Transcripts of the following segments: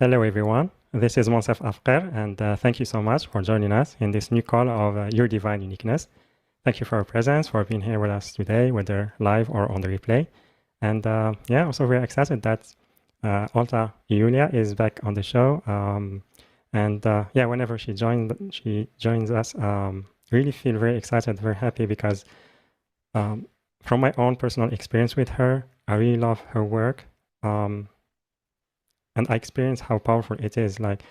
Hello, everyone. This is Monsef Afkar, and thank you so much for joining us in this new call of Your Divine Uniqueness. Thank you for your presence, for being here with us today, whether live or on the replay. And also very excited that Oltea Iulia is back on the show. Whenever she joins us, really feel very excited, very happy because from my own personal experience with her, I really love her work. And I experience how powerful it is, like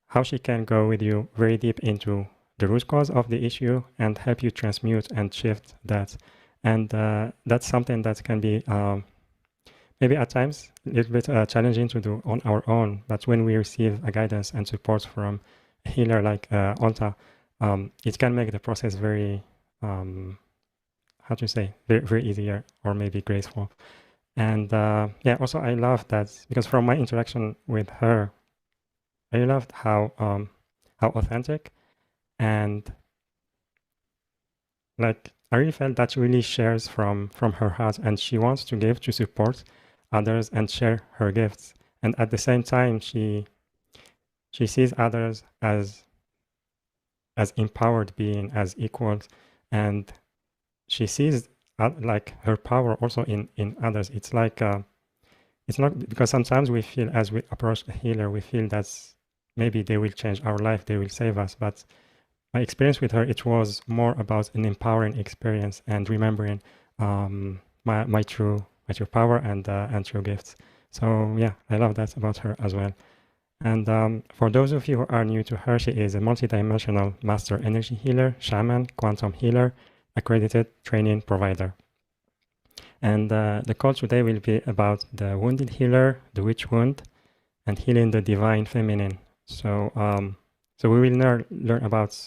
how she can go with you very deep into the root cause of the issue and help you transmute and shift that. And that's something that can be maybe at times a little bit challenging to do on our own. But when we receive a guidance and support from a healer like Oltea, it can make the process very, how to say, very, very easier or maybe graceful. And also I love that because from my interaction with her, I loved how authentic and like I really felt that she really shares from her heart, and she wants to give to support others and share her gifts. And at the same time, she sees others as empowered being, as equals, and she sees like her power also in others. It's like it's not because sometimes we feel as we approach a healer, we feel that maybe they will change our life, they will save us. But my experience with her, it was more about an empowering experience and remembering my true power and true gifts. So yeah, I love that about her as well. And for those of you who are new to her, she is a multidimensional master energy healer, shaman, quantum healer, accredited training provider. And the call today will be about the wounded healer, the witch wound, and healing the divine feminine. So we will learn about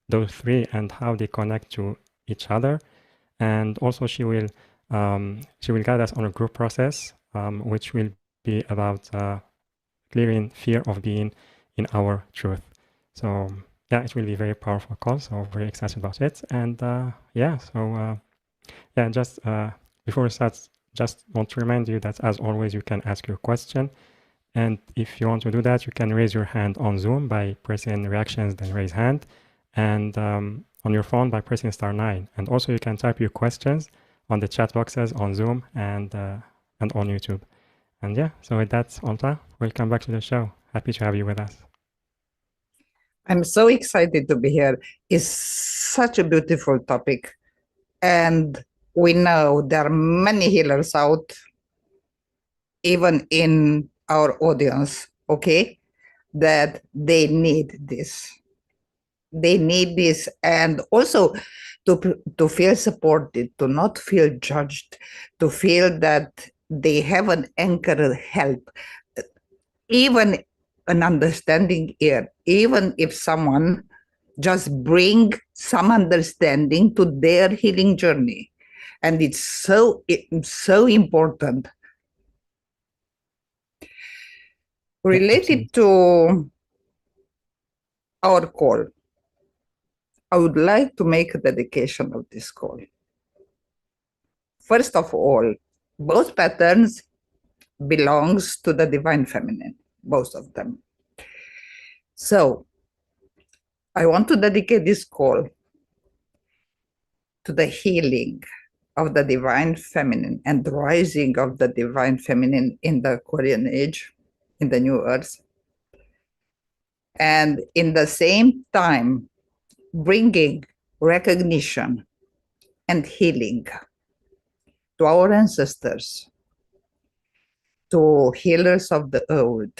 those three and how they connect to each other. And also she will guide us on a group process, which will be about clearing fear of being in our truth. So yeah, it will be a very powerful call. So very excited about it. And just before we start, just want to remind you that as always, you can ask your question. And if you want to do that, you can raise your hand on Zoom by pressing reactions, then raise hand. And on your phone by pressing *9. And also you can type your questions on the chat boxes on Zoom and on YouTube. And yeah, so with that, Oltea, welcome back to the show. Happy to have you with us. I'm so excited to be here. It's such a beautiful topic. And we know there are many healers out, even in our audience, okay, that they need this. They need this, and also to feel supported, to not feel judged, to feel that they have an anchor help, even an understanding ear, even if someone just bring some understanding to their healing journey. And it's so important. Related to our call, I would like to make a dedication of this call. First of all, both patterns belongs to the divine feminine, both of them. So I want to dedicate this call to the healing of the divine feminine and the rising of the divine feminine in the Aquarian age, in the new earth. And in the same time, bringing recognition and healing to our ancestors, to healers of the old,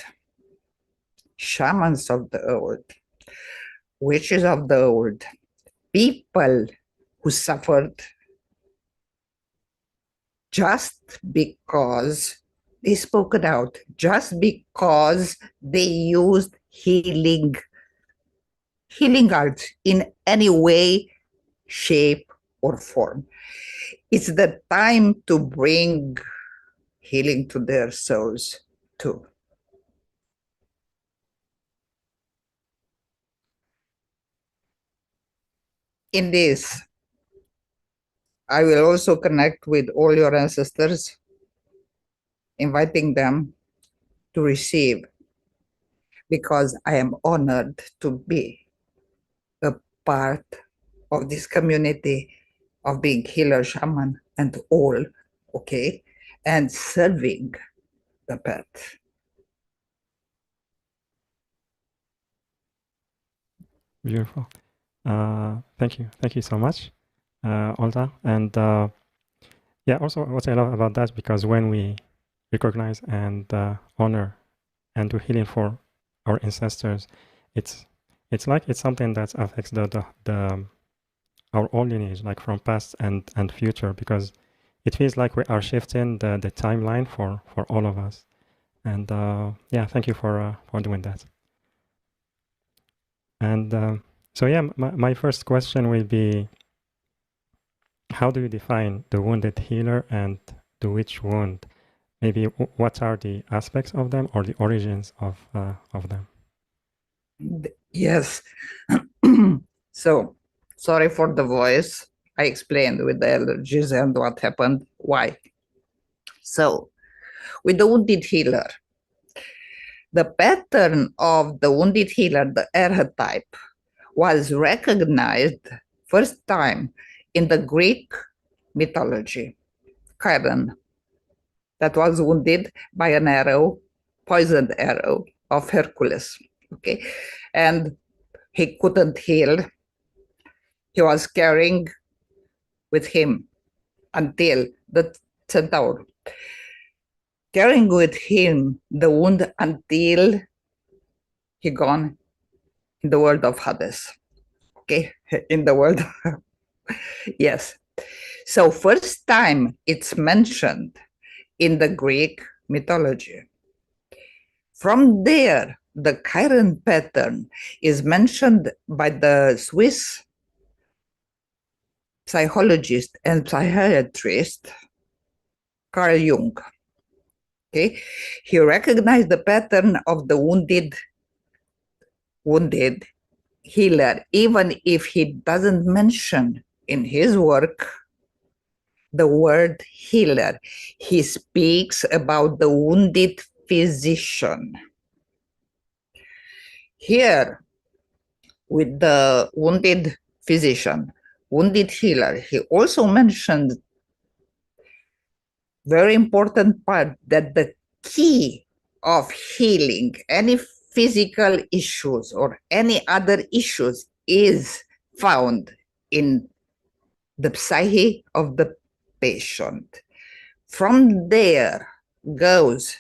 shamans of the old, witches of the old, people who suffered just because they spoke it out, just because they used healing arts in any way, shape, or form. It's the time to bring healing to their souls too. In this, I will also connect with all your ancestors, inviting them to receive because I am honored to be a part of this community of being healer, shaman, and all, okay, and serving the pet. Beautiful. Thank you so much, Olta. And yeah, also what I love about that, because when we recognize and honor and do healing for our ancestors, it's like it's something that affects the our own lineage, like from past and future, because it feels like we are shifting the timeline for all of us. And yeah, thank you for doing that. And so yeah, my first question will be, how do you define the wounded healer and the witch wound? Maybe what are the aspects of them or the origins of them? Yes. So, sorry for the voice. I explained with the allergies and what happened, why. So, with the wounded healer, the pattern of the wounded healer, the archetype, was recognized first time in the Greek mythology. Chiron, that was wounded by an arrow, poisoned arrow of Hercules. Okay, and he couldn't heal. He was carrying with him until the centaur, carrying with him the wound until he gone in the world of Hades. Okay, in the world. Yes. So first time it's mentioned in the Greek mythology. From there, the Chiron pattern is mentioned by the Swiss psychologist and psychiatrist Carl Jung. Okay, he recognized the pattern of the wounded healer, even if he doesn't mention in his work the word healer. He speaks about the wounded physician. Here, with the wounded physician, wounded healer, he also mentioned very important part that the key of healing any physical issues or any other issues is found in the psyche of the patient. From there goes,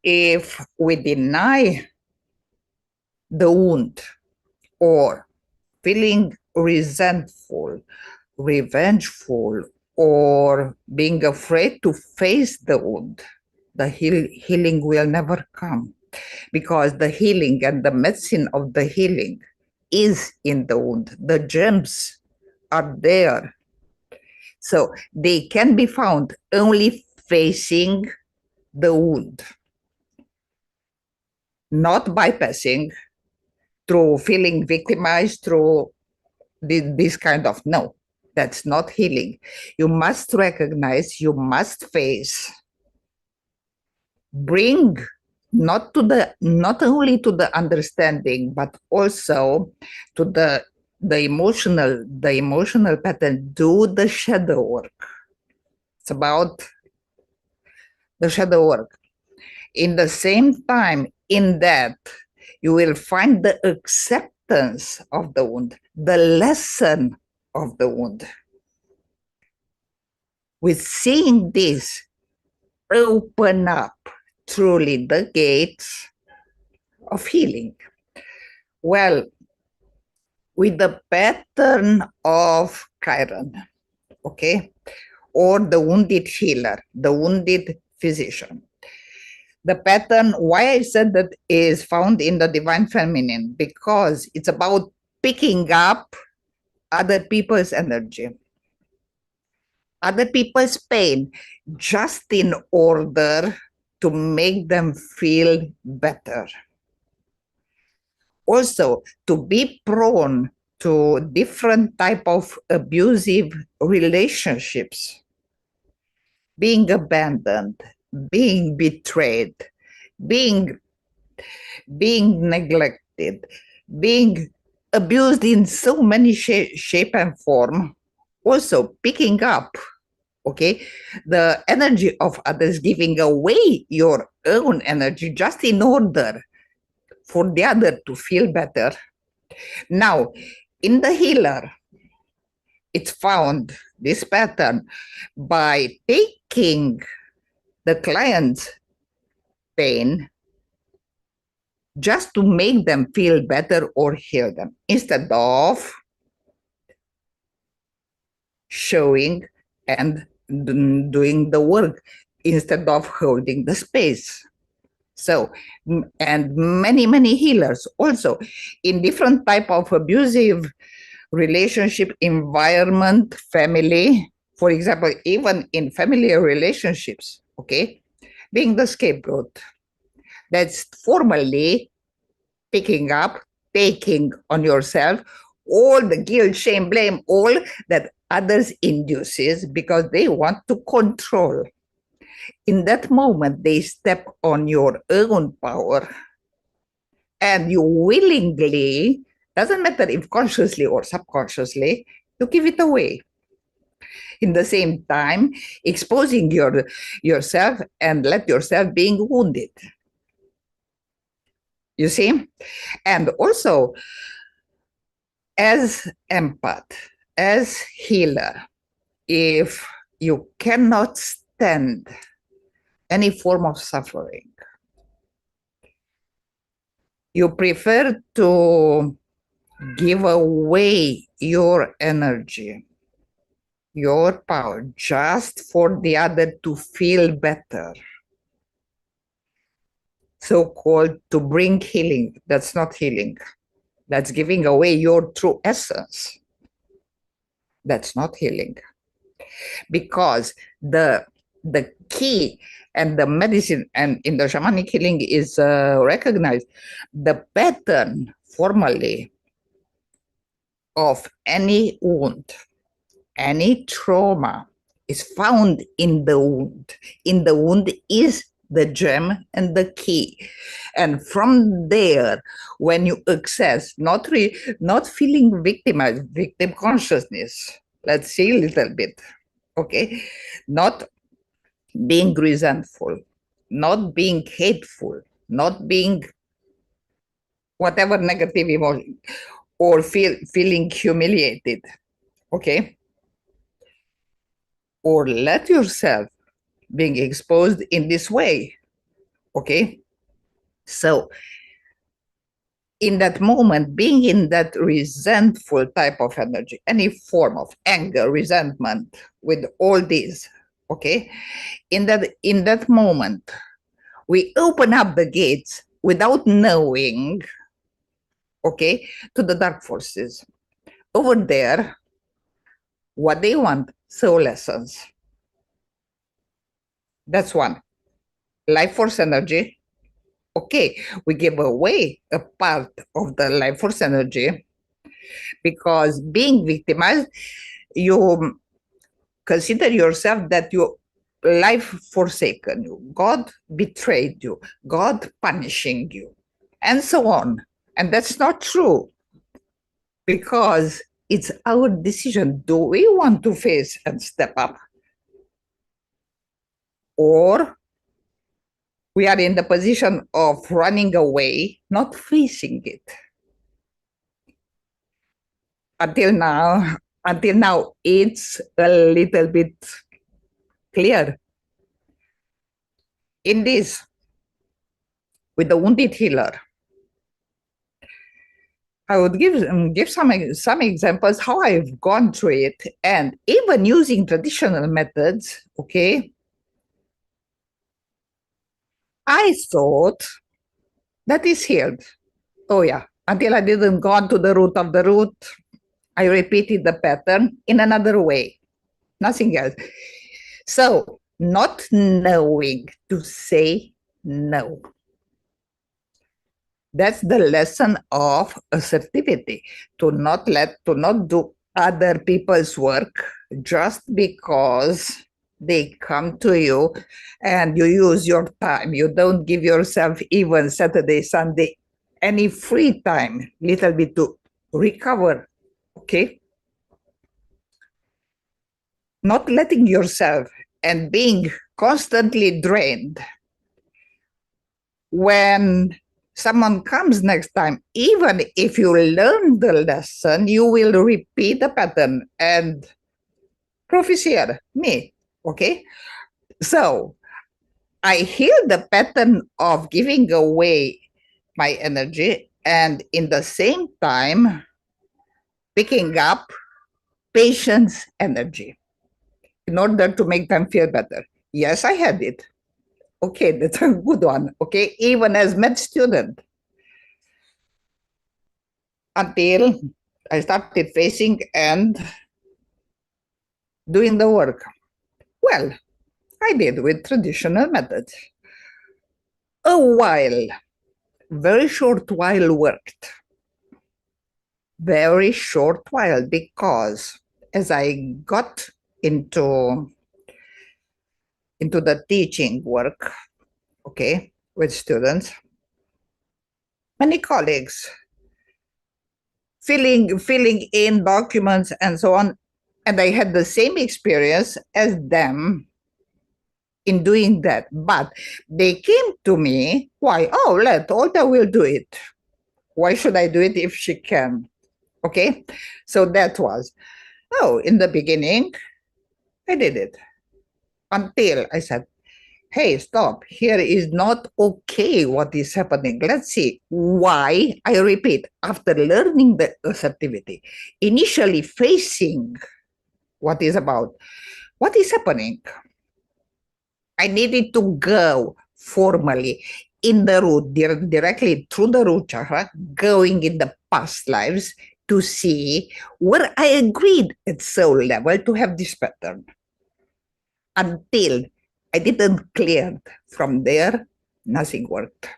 if we deny the wound or feeling resentful, revengeful, or being afraid to face the wound, the healing will never come, because the healing and the medicine of the healing is in the wound. The gems are there. So they can be found only facing the wound, not bypassing through feeling victimized, through this kind of, no, that's not healing. You must recognize, you must face, bring not only to the understanding, but also to the emotional pattern. Do the shadow work. It's about the shadow work. In the same time, in that, you will find the acceptance of the wound, the lesson of the wound. With seeing this, open up truly the gates of healing. Well, with the pattern of Chiron, okay, or the wounded healer, the wounded physician. The pattern, why I said that, is found in the divine feminine, because it's about picking up other people's energy, other people's pain, just in order to make them feel better. Also, to be prone to different type of abusive relationships, being abandoned, being betrayed, being being neglected, being abused in so many shape and form, also picking up, okay, the energy of others, giving away your own energy just in order for the other to feel better. Now, in the healer, it's found this pattern by taking the client's pain just to make them feel better or heal them, instead of showing and doing the work, instead of holding the space. So, and many healers also in different type of abusive relationship environment, family, for example, even in family relationships, okay, being the scapegoat. That's formally picking up, taking on yourself all the guilt, shame, blame, all that others induces because they want to control. In that moment, they step on your own power, and you willingly, doesn't matter if consciously or subconsciously, you give it away. In the same time, exposing yourself and let yourself being wounded. You see? And also, as empath, as healer, if you cannot stand any form of suffering, you prefer to give away your energy, your power, just for the other to feel better. So-called to bring healing. That's not healing. That's giving away your true essence. That's not healing. Because the key and the medicine and in the shamanic healing is recognized. The pattern formally of any wound, any trauma is found in the wound. In the wound is the gem and the key. And from there, when you access, not feeling victimized, victim consciousness, let's see a little bit, okay? Not being resentful, not being hateful, not being whatever negative emotion, or feeling humiliated, okay? Or let yourself being exposed in this way, okay? So in that moment, being in that resentful type of energy, any form of anger, resentment, with all these, okay? In that moment, we open up the gates without knowing, okay, to the dark forces. Over there, what they want, soul lessons. That's one. Life force energy. Okay, we give away a part of the life force energy because being victimized, you consider yourself that your life forsaken you, God betrayed you, God punishing you, and so on. And that's not true because it's our decision. Do we want to face and step up? Or we are in the position of running away, not facing it. Until now, it's a little bit clear. In this, with the wounded healer, I would give some examples how I've gone through it, and even using traditional methods, okay, I thought that is healed. Oh yeah, until I didn't go on to the root of the root, I repeated the pattern in another way, nothing else. So not knowing to say no. That's the lesson of assertivity, to not do other people's work just because they come to you and you use your time. You don't give yourself even Saturday, Sunday, any free time, little bit to recover, okay? Not letting yourself and being constantly drained. When someone comes next time, even if you learn the lesson, you will repeat the pattern and proficier, me, okay? So I heal the pattern of giving away my energy and in the same time picking up patients' energy in order to make them feel better. Yes, I had it. Okay, that's a good one. Okay, even as med student, until I started facing and doing the work. Well, I did with traditional methods. A while, very short while worked. Very short while, because as I got into the teaching work, okay, with students, many colleagues filling in documents and so on, and I had the same experience as them in doing that. But they came to me, why? Oh, let Olta will do it. Why should I do it if she can? Okay, so that was, oh, in the beginning, I did it until I said, hey, stop, here is not okay what is happening. Let's see why. I repeat, after learning the assertivity, initially facing what is about, what is happening, I needed to go formally in the root, directly through the root chakra, going in the past lives to see where I agreed at soul level to have this pattern. Until I didn't clear from there, nothing worked.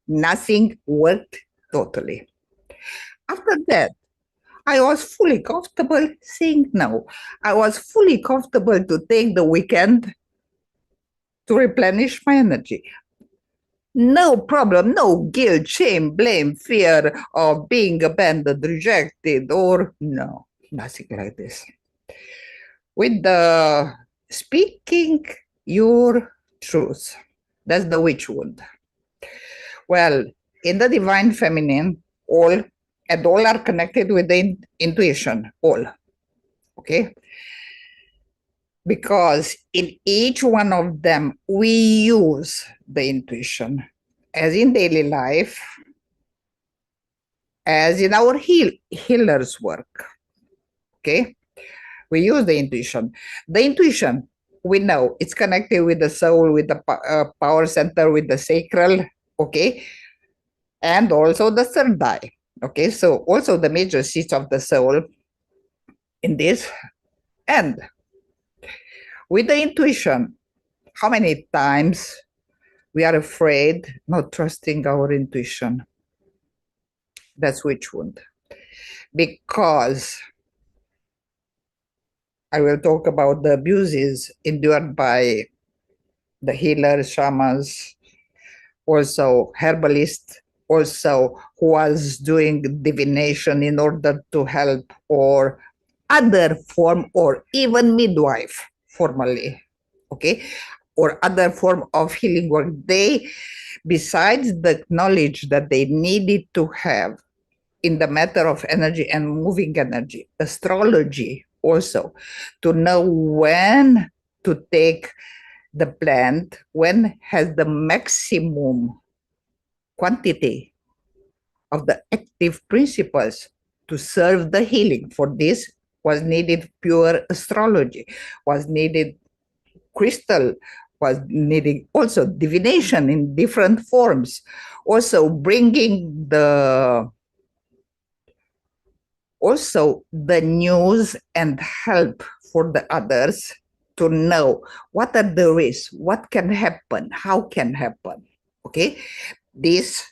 Nothing worked totally. After that, I was fully comfortable saying no. I was fully comfortable to take the weekend to replenish my energy. No problem, no guilt, shame, blame, fear of being abandoned, rejected, or no, nothing like this. With the speaking your truth, that's the witch wound. Well, in the divine feminine, all and all are connected with the intuition, all. Okay? Because in each one of them, we use the intuition, as in daily life, as in our healer's work. Okay? We use the intuition. The intuition, we know it's connected with the soul, with the power center, with the sacral, okay? And also the third eye, okay? So also the major seats of the soul in this. And with the intuition, how many times we are afraid not trusting our intuition? That's witch wound. Because I will talk about the abuses endured by the healers, shamans, also herbalist, also who was doing divination in order to help, or other form, or even midwife formally, okay, or other form of healing work. They, besides the knowledge that they needed to have in the matter of energy and moving energy, astrology also, to know when to take the plant, when has the maximum quantity of the active principles to serve the healing. For this was needed pure astrology, was needed crystal, was needing also divination in different forms, also bringing the news and help for the others to know what are the risks, what can happen, how can happen. Okay, this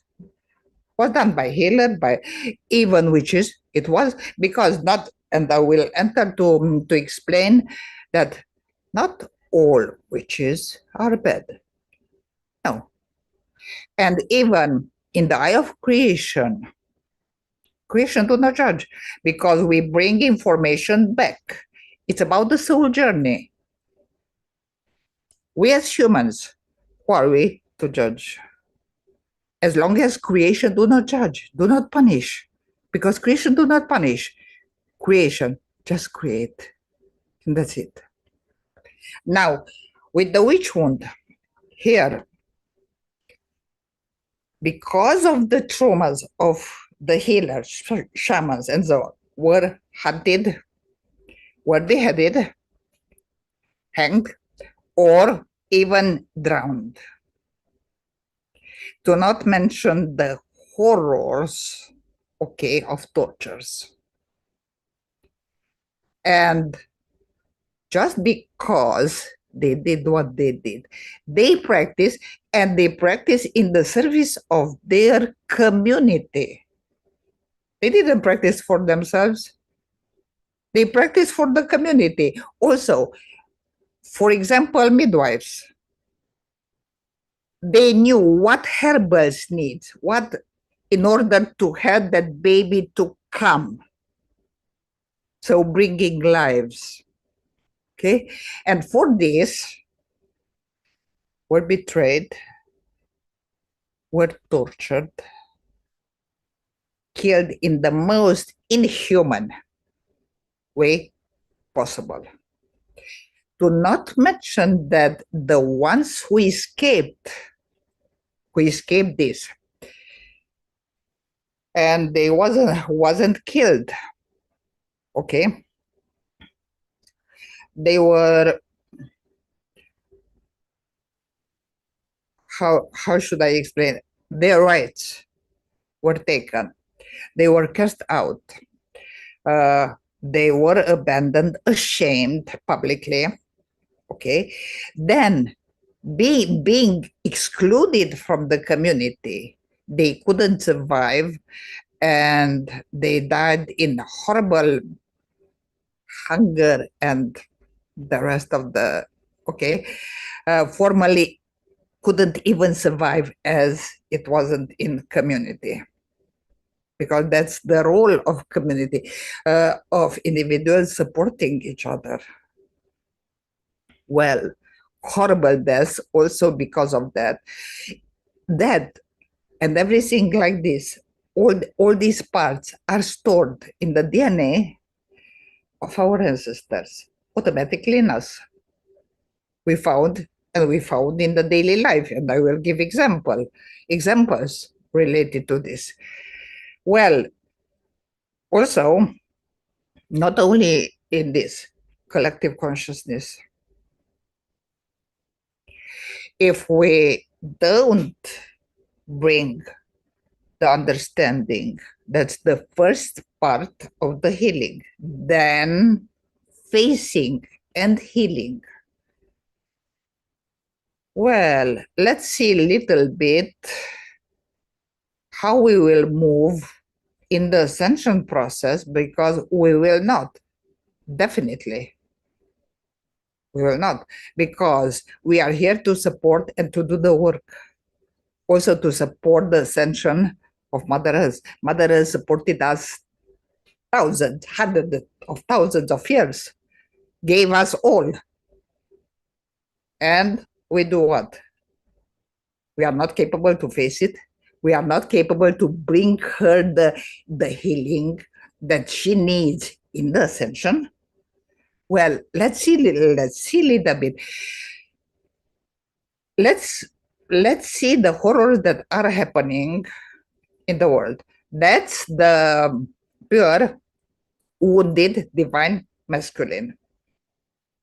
was done by healer, by even witches. It was because not, and I will enter to explain that not all witches are bad. No. And even in the eye of creation do not judge, because we bring information back. It's about the soul journey. We as humans, who are we to judge? As long as creation do not judge, do not punish, because creation do not punish. Creation just create, and that's it. Now, with the witch wound here, because of the traumas of the healers, shamans, and so on, were hunted, were beheaded, hanged, or even drowned. Do not mention the horrors, okay, of tortures. And just because they did what they did, they practice, and they practice in the service of their community. They didn't practice for themselves. They practice for the community. Also, for example, midwives. They knew what herbals need, what in order to help that baby to come. So bringing lives. Okay. And for this, were betrayed, were tortured, killed in the most inhuman way possible. Do not mention that the ones who escaped this, and they wasn't killed, okay? They were, how should I explain? Their rights were taken. They were cast out. They were abandoned, ashamed publicly, okay? Then being excluded from the community, they couldn't survive, and they died in horrible hunger and the rest of the, okay, formally couldn't even survive as it wasn't in community, because that's the role of community, of individuals supporting each other. Well, horrible deaths also because of that. That and everything like this, all these parts are stored in the DNA of our ancestors, automatically in us. We found in the daily life, and I will give examples related to this. Well, also, not only in this collective consciousness, if we don't bring the understanding, that's the first part of the healing, then facing and healing. Well, let's see a little bit how we will move in the ascension process, because we will not, definitely. We will not, because we are here to support and to do the work. Also to support the ascension of Mother Earth. Mother Earth supported us hundreds of thousands of years, gave us all. And we do what? We are not capable to face it. We are not capable to bring her the healing that she needs in the ascension. Well, let's see a little bit. Let's see the horrors that are happening in the world. That's the pure wounded divine masculine,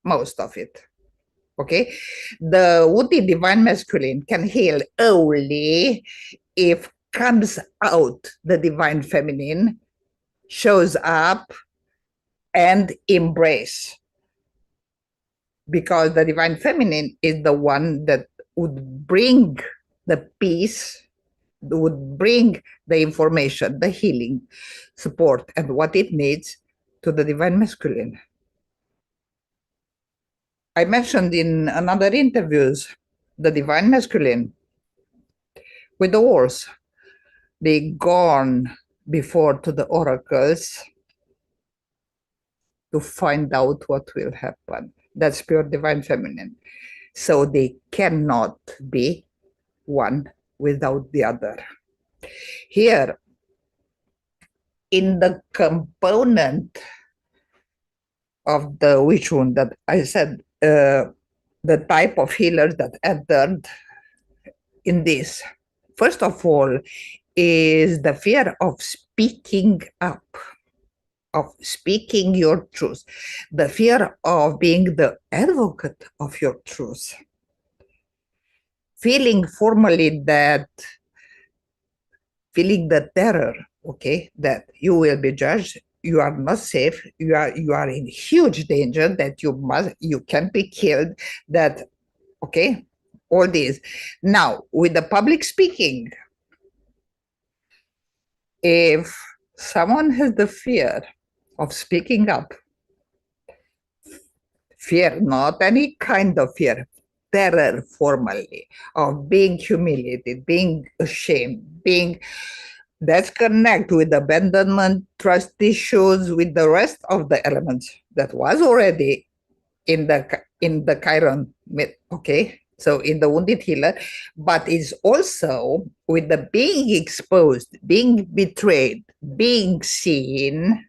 most of it. Okay, the wounded divine masculine can heal only if comes out the divine feminine, shows up and embrace, because the divine feminine is the one that would bring the peace, would bring the information, the healing, support, and what it needs to the divine masculine. I mentioned in another interviews, the divine masculine with the wars. They gone before to the oracles to find out what will happen. That's pure divine feminine. So they cannot be one without the other. Here, in the component of the witch wound that I said, the type of healers that entered in this, first of all, is the fear of speaking up, of speaking your truth, the fear of being the advocate of your truth, feeling formally that, feeling the terror, okay, that you will be judged, you are not safe, you are in huge danger, that you can be killed, that, okay, all these. Now, with the public speaking, if someone has the fear of speaking up, fear, not any kind of fear, terror formally, of being humiliated, being ashamed, being, that's connect with abandonment, trust issues, with the rest of the elements that was already in the Chiron myth, okay? So in the wounded healer, but it's also with the being exposed, being betrayed, being seen,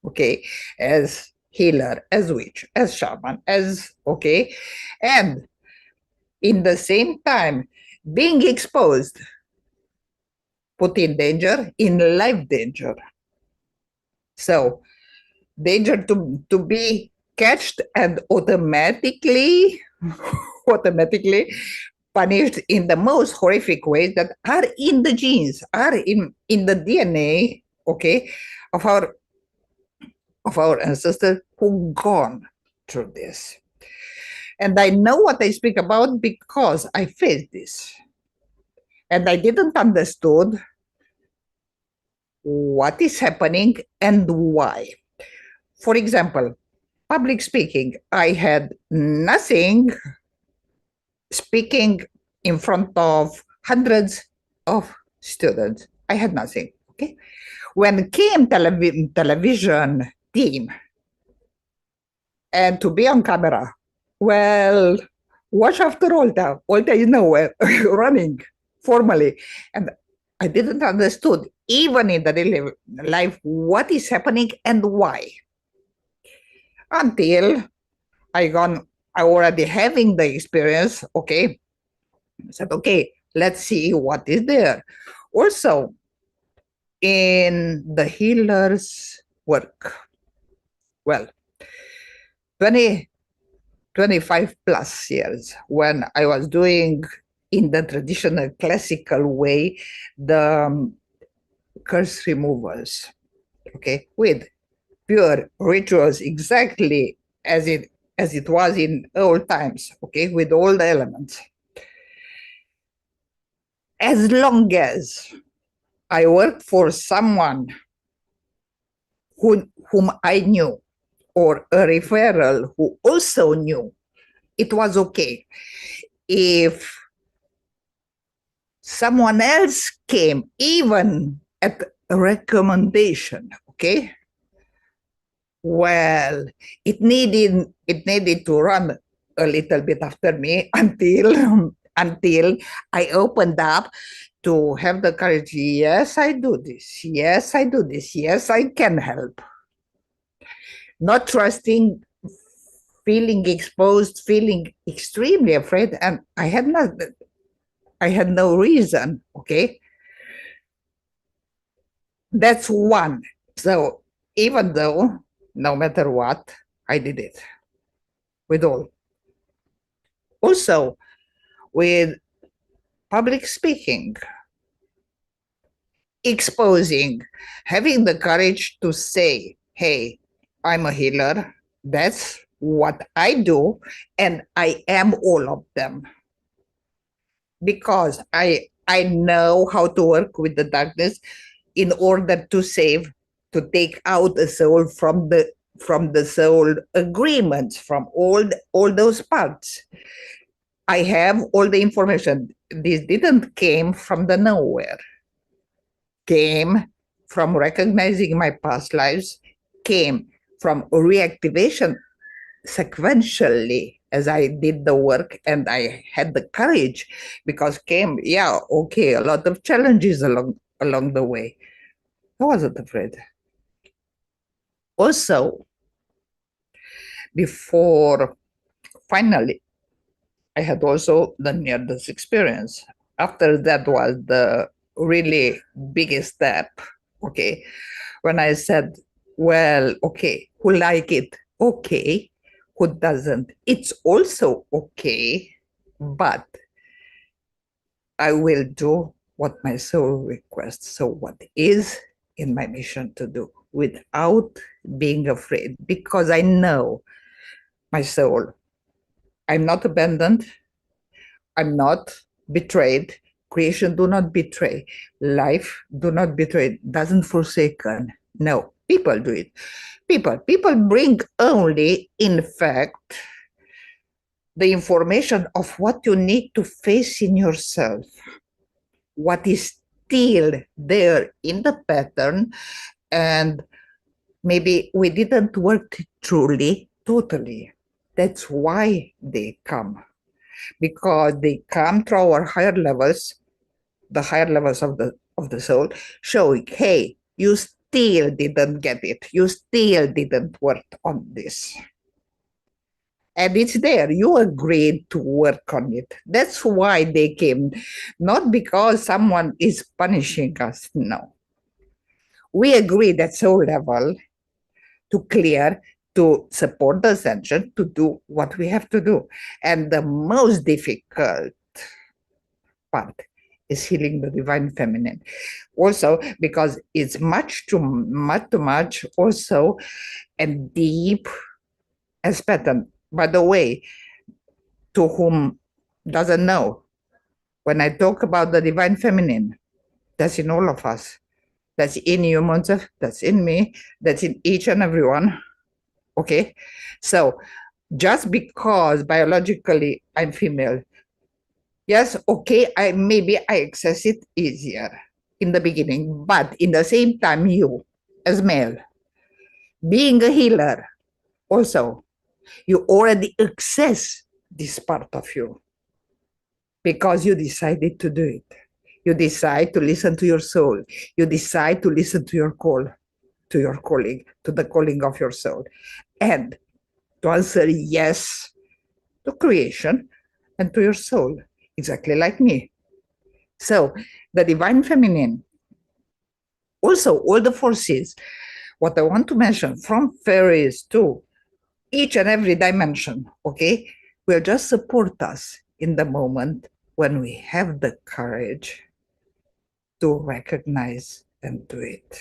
okay, as healer, as witch, as shaman, as, okay, and in the same time being exposed, put in danger, in life danger. So danger to be catched and automatically punished in the most horrific ways that are in the genes, are in the DNA, okay, of our ancestors who gone through this. And I know what I speak about because I faced this. And I didn't understood what is happening and why. For example, public speaking, I had nothing speaking in front of hundreds of students. I had nothing, okay? When came television team and to be on camera, well, watch after Oltea. Oltea, running formally. And I didn't understood, even in the daily life, what is happening and why. Until I already having the experience, okay, I said, okay, let's see what is there. Also, in the healer's work, well, 25 plus years, when I was doing in the traditional classical way, the curse removals, okay, with pure rituals, exactly as it was in old times, okay, with all the elements. As long as I worked for someone whom I knew, or a referral who also knew, it was okay. If someone else came, even at a recommendation, okay, well, it needed to run a little bit after me until I opened up to have the courage. Yes, I do this. Yes, I do this. Yes, I can help. Not trusting, feeling exposed, feeling extremely afraid, and I had no reason, okay? That's one. So even though, no matter what, I did it with all. Also, with public speaking, exposing, having the courage to say, hey, I'm a healer. That's what I do, and I am all of them. Because I know how to work with the darkness in order to save, to take out the soul from from the soul agreements, from all those parts. I have all the information. This didn't came from the nowhere. Came from recognizing my past lives, came from reactivation sequentially as I did the work and I had the courage because came, a lot of challenges along the way. I wasn't afraid. Also, before finally, I had also the near-death experience. After that was the really biggest step, okay? When I said, well, okay, who like it? Okay. Who doesn't? It's also okay, but I will do what my soul requests. So what is in my mission to do without being afraid, because I know my soul. I'm not abandoned. I'm not betrayed. Creation do not betray. Life do not betray. Doesn't forsaken. No, people do it. People bring only, in fact, the information of what you need to face in yourself, what is still there in the pattern, and maybe we didn't work truly, totally. That's why they come, because they come through our higher levels, the higher levels of the soul, showing, hey, you still didn't get it. You still didn't work on this. And it's there. You agreed to work on it. That's why they came, not because someone is punishing us. No. We agreed at soul level to clear, to support the ascension, to do what we have to do. And the most difficult part is healing the divine feminine. Also, because it's much too much also and deep as pattern. By the way, to whom doesn't know, when I talk about the divine feminine, that's in all of us. That's in you, Monza. That's in me. That's in each and every one. Okay? So just because biologically I'm female, yes, okay, maybe I access it easier in the beginning, but in the same time, you as male, being a healer, also, you already access this part of you because you decided to do it. You decide to listen to your soul. You decide to listen to your call, to your calling, to the calling of your soul. And to answer yes to creation and to your soul, exactly like me. So the divine feminine, also all the forces, what I want to mention, from fairies to each and every dimension, okay, will just support us in the moment when we have the courage to recognize and do it.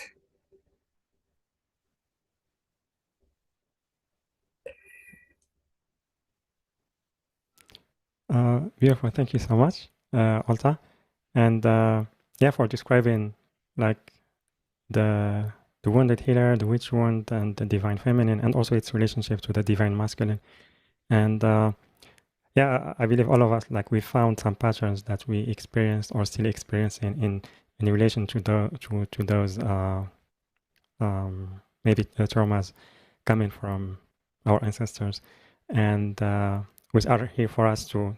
Beautiful. Thank you so much, Olta. And for describing like the wounded healer, the witch wound, and the divine feminine, and also its relationship to the divine masculine. And I believe all of us, like, we found some patterns that we experienced or still experiencing in relation to those maybe traumas coming from our ancestors, and which are here for us to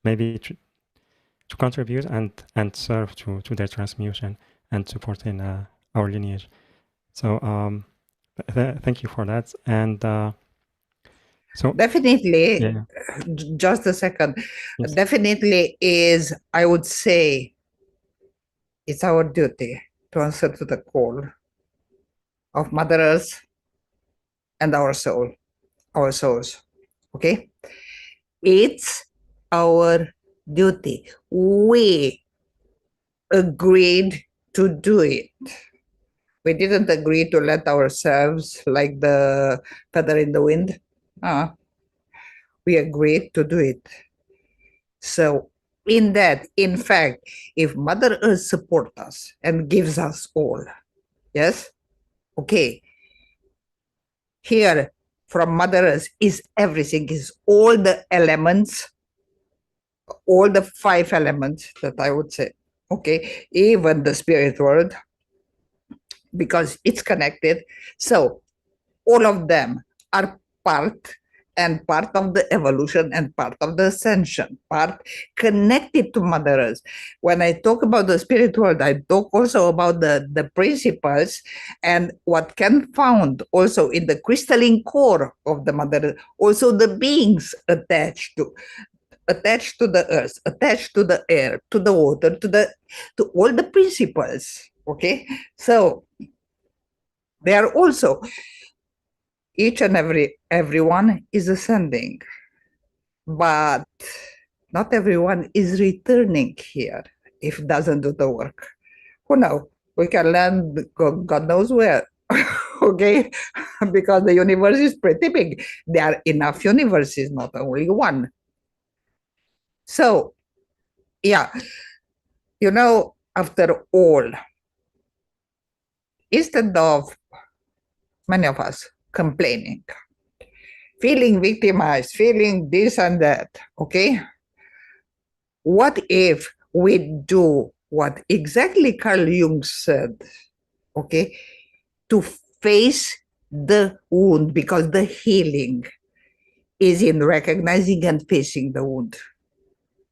maybe to contribute and serve to their transmutation and supporting our lineage. So thank you for that. And so definitely, just a second. Yes. Definitely is, I would say, it's our duty to answer to the call of Mother Earth and our soul, our souls. Okay? It's our duty. We agreed to do it. We didn't agree to let ourselves like the feather in the wind. We agreed to do it. So in that, in fact, if Mother Earth supports us and gives us all, yes, okay, Here, from Mother Earth, is everything, is all the elements, all the 5 elements that I would say, okay, even the spirit world, because it's connected. So all of them are part of the evolution and part of the ascension, part connected to Mother Earth. When I talk about the spirit world, I talk also about the principles and what can found also in the crystalline core of the Mother Earth, also the beings attached to the earth, attached to the air, to the water, to all the principles. Okay, so they are also, each and everyone is ascending, but not everyone is returning here if it doesn't do the work. Who knows? We can land God knows where. Okay, because the universe is pretty big. There are enough universes, not only one. So yeah, after all, instead of many of us complaining, feeling victimized, feeling this and that, okay, what if we do what exactly Carl Jung said, okay, to face the wound, because the healing is in recognizing and facing the wound.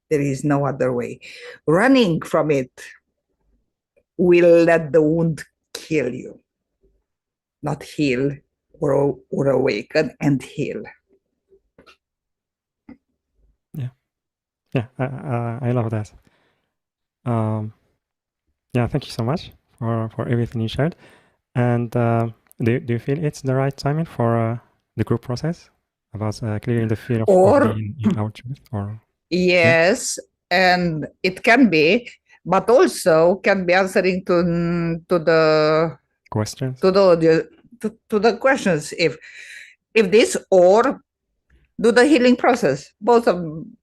There is no other way. Running from it will let the wound kill you, not heal or awaken and heal. Yeah, I love that. Yeah, thank you so much for everything you shared. And do you feel it's the right timing for the group process about clearing the fear of being in our truth? Or yes, and it can be, but also can be answering to the questions? to the questions, if this or do the healing process. Both of them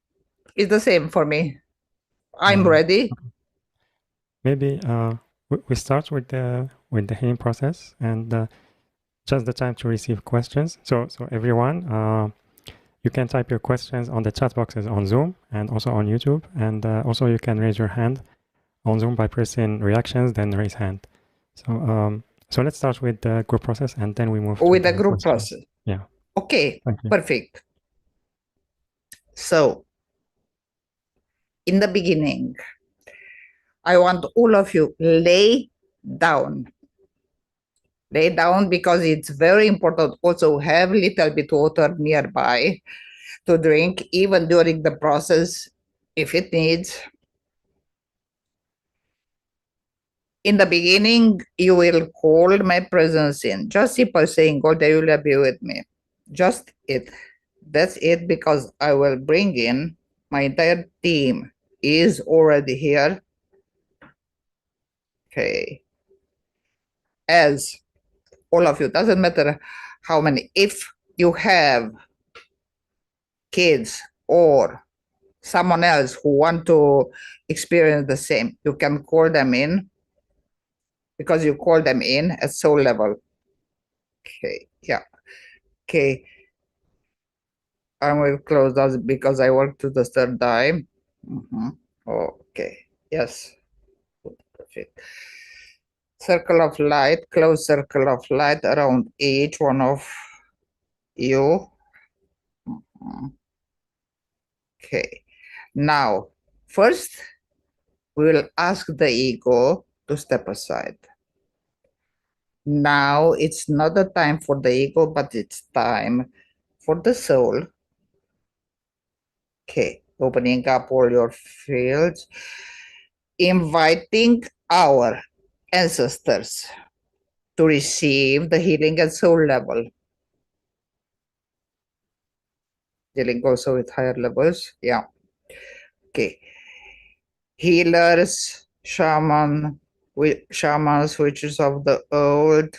is the same for me. I'm ready. Okay. Maybe we start with the healing process, and just the time to receive questions. So everyone, you can type your questions on the chat boxes on Zoom and also on YouTube, and also you can raise your hand on Zoom by pressing reactions, then raise hand. So let's start with the group process, and then we move with to the group questions. process. Yeah. Okay, Thank you. perfect. So in the beginning, I want all of you lay down. Lay down, because it's very important. Also have a little bit water nearby to drink, even during the process, if it needs. In the beginning, you will call my presence in. Just simple saying, "Oltea Iulia, be with me." Just it. That's it, because I will bring in my entire team is already here. Okay. As all of you, doesn't matter how many. If you have kids or someone else who want to experience the same, you can call them in, because you call them in at soul level. Okay, yeah. Okay. I will close that because I work to the third eye. Okay, yes. Perfect. Circle of light, close circle of light around each one of you. Okay. Now, first, we will ask the ego to step aside. Now, it's not the time for the ego, but it's time for the soul. Okay, opening up all your fields, inviting our ancestors to receive the healing at soul level. Dealing also with higher levels. Yeah. Okay. Healers, shamans, witches of the old,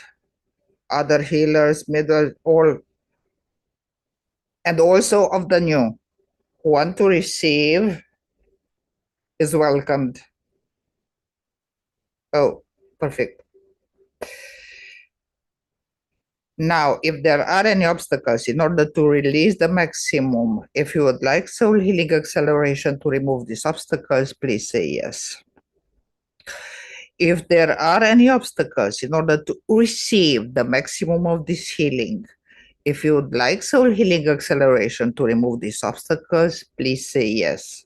other healers, middle, all, and also of the new, who want to receive is welcomed. Oh, perfect. Now, if there are any obstacles, in order to release the maximum, if you would like soul healing acceleration to remove these obstacles, please say yes. If there are any obstacles, in order to receive the maximum of this healing, if you would like soul healing acceleration to remove these obstacles, please say yes.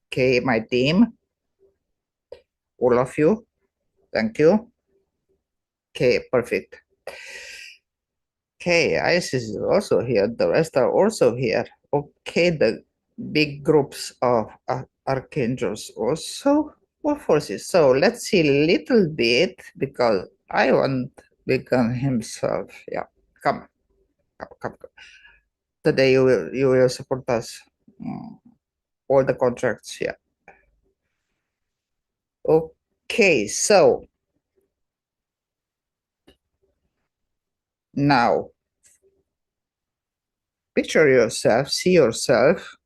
Okay, my team, all of you, thank you. Okay, perfect. Okay, Isis is also here. The rest are also here. Okay, the big groups of archangels also. What forces? So let's see a little bit because I want Beacon himself. Yeah, come, come. Today you will support us. All the contracts. Yeah. Okay, so now picture yourself, see yourself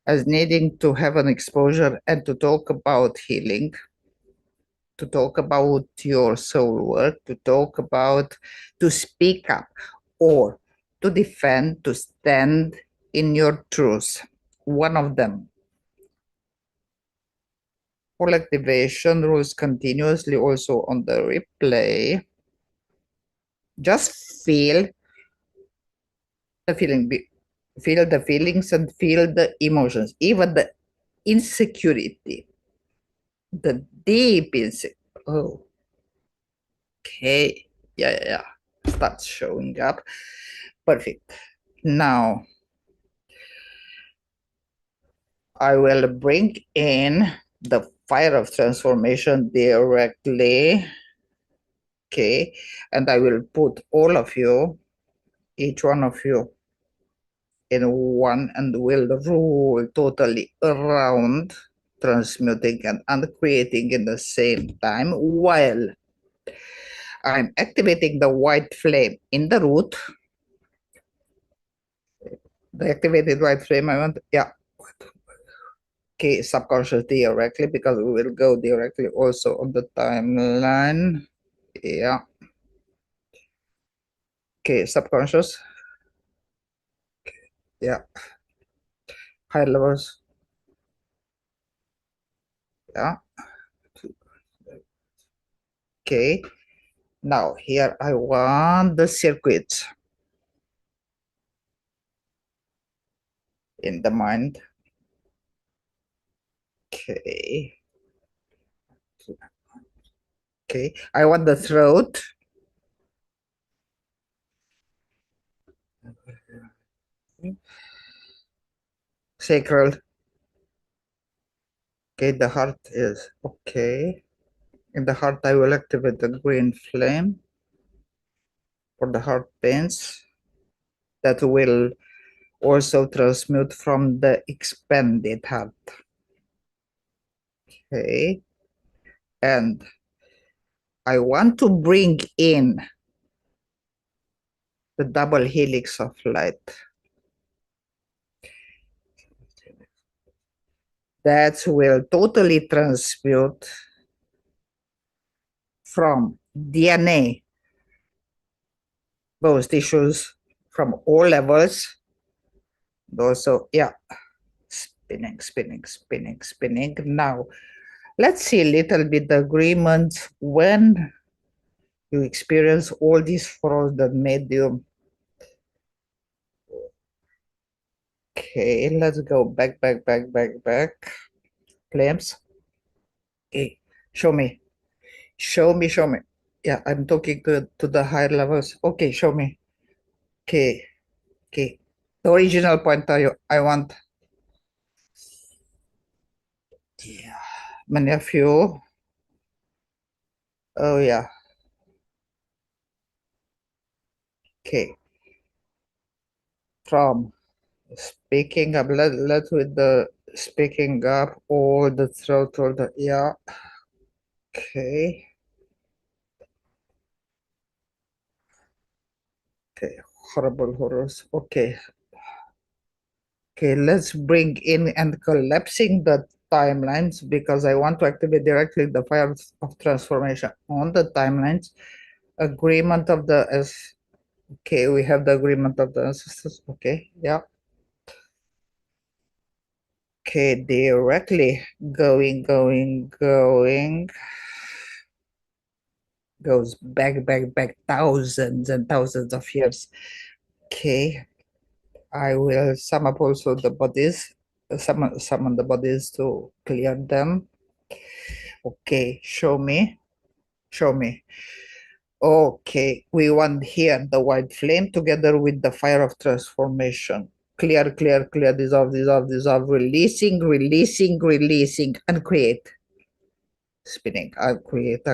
as needing to have an exposure and to talk about healing, to talk about your soul work, to speak up or to defend, to stand in your truth. One of them. Full activation rules continuously also on the replay. Just feel the feeling, feel the feelings and feel the emotions, even the insecurity, the deep insecurity. Oh, okay. Yeah. Starts showing up. Perfect. Now, I will bring in the fire of transformation directly. Okay. And I will put all of you, each one of you, in one and will rule totally around, transmuting and uncreating in the same time while I'm activating the white flame in the root. The activated white flame, I want, yeah. Okay, subconscious directly because we will go directly also on the timeline. Yeah. Okay, subconscious. Yeah. High levels. Yeah. Okay. Now here I want the circuits in the mind. Okay. Okay. I want the throat. Sacral. Okay, the heart is okay. In the heart, I will activate the green flame for the heart pains that will also transmute from the expanded heart. Okay. And I want to bring in the double helix of light. That will totally transmute from DNA, those tissues from all levels. Also, yeah, spinning. Now, let's see a little bit the agreement when you experience all these for the medium. Okay, let's go back. Flames. Okay, show me. Yeah, I'm talking to the higher levels. Okay, show me. Okay. The original point I want. Yeah. Many of you. Oh yeah. Okay. From speaking up, let's with the speaking up or the throat or the yeah. Okay. Okay. Horrible horrors. Okay. Okay, let's bring in and collapsing the timelines because I want to activate directly the fire of transformation on the timelines. Agreement of the okay, we have the agreement of the ancestors. Okay, yeah. Okay, directly going, goes back thousands and thousands of years. Okay, I will sum up also the bodies, summon the bodies to clear them. Okay, show me. Okay, we want here the white flame together with the fire of transformation. Clear, dissolve, releasing, and create. Spinning, uncreate.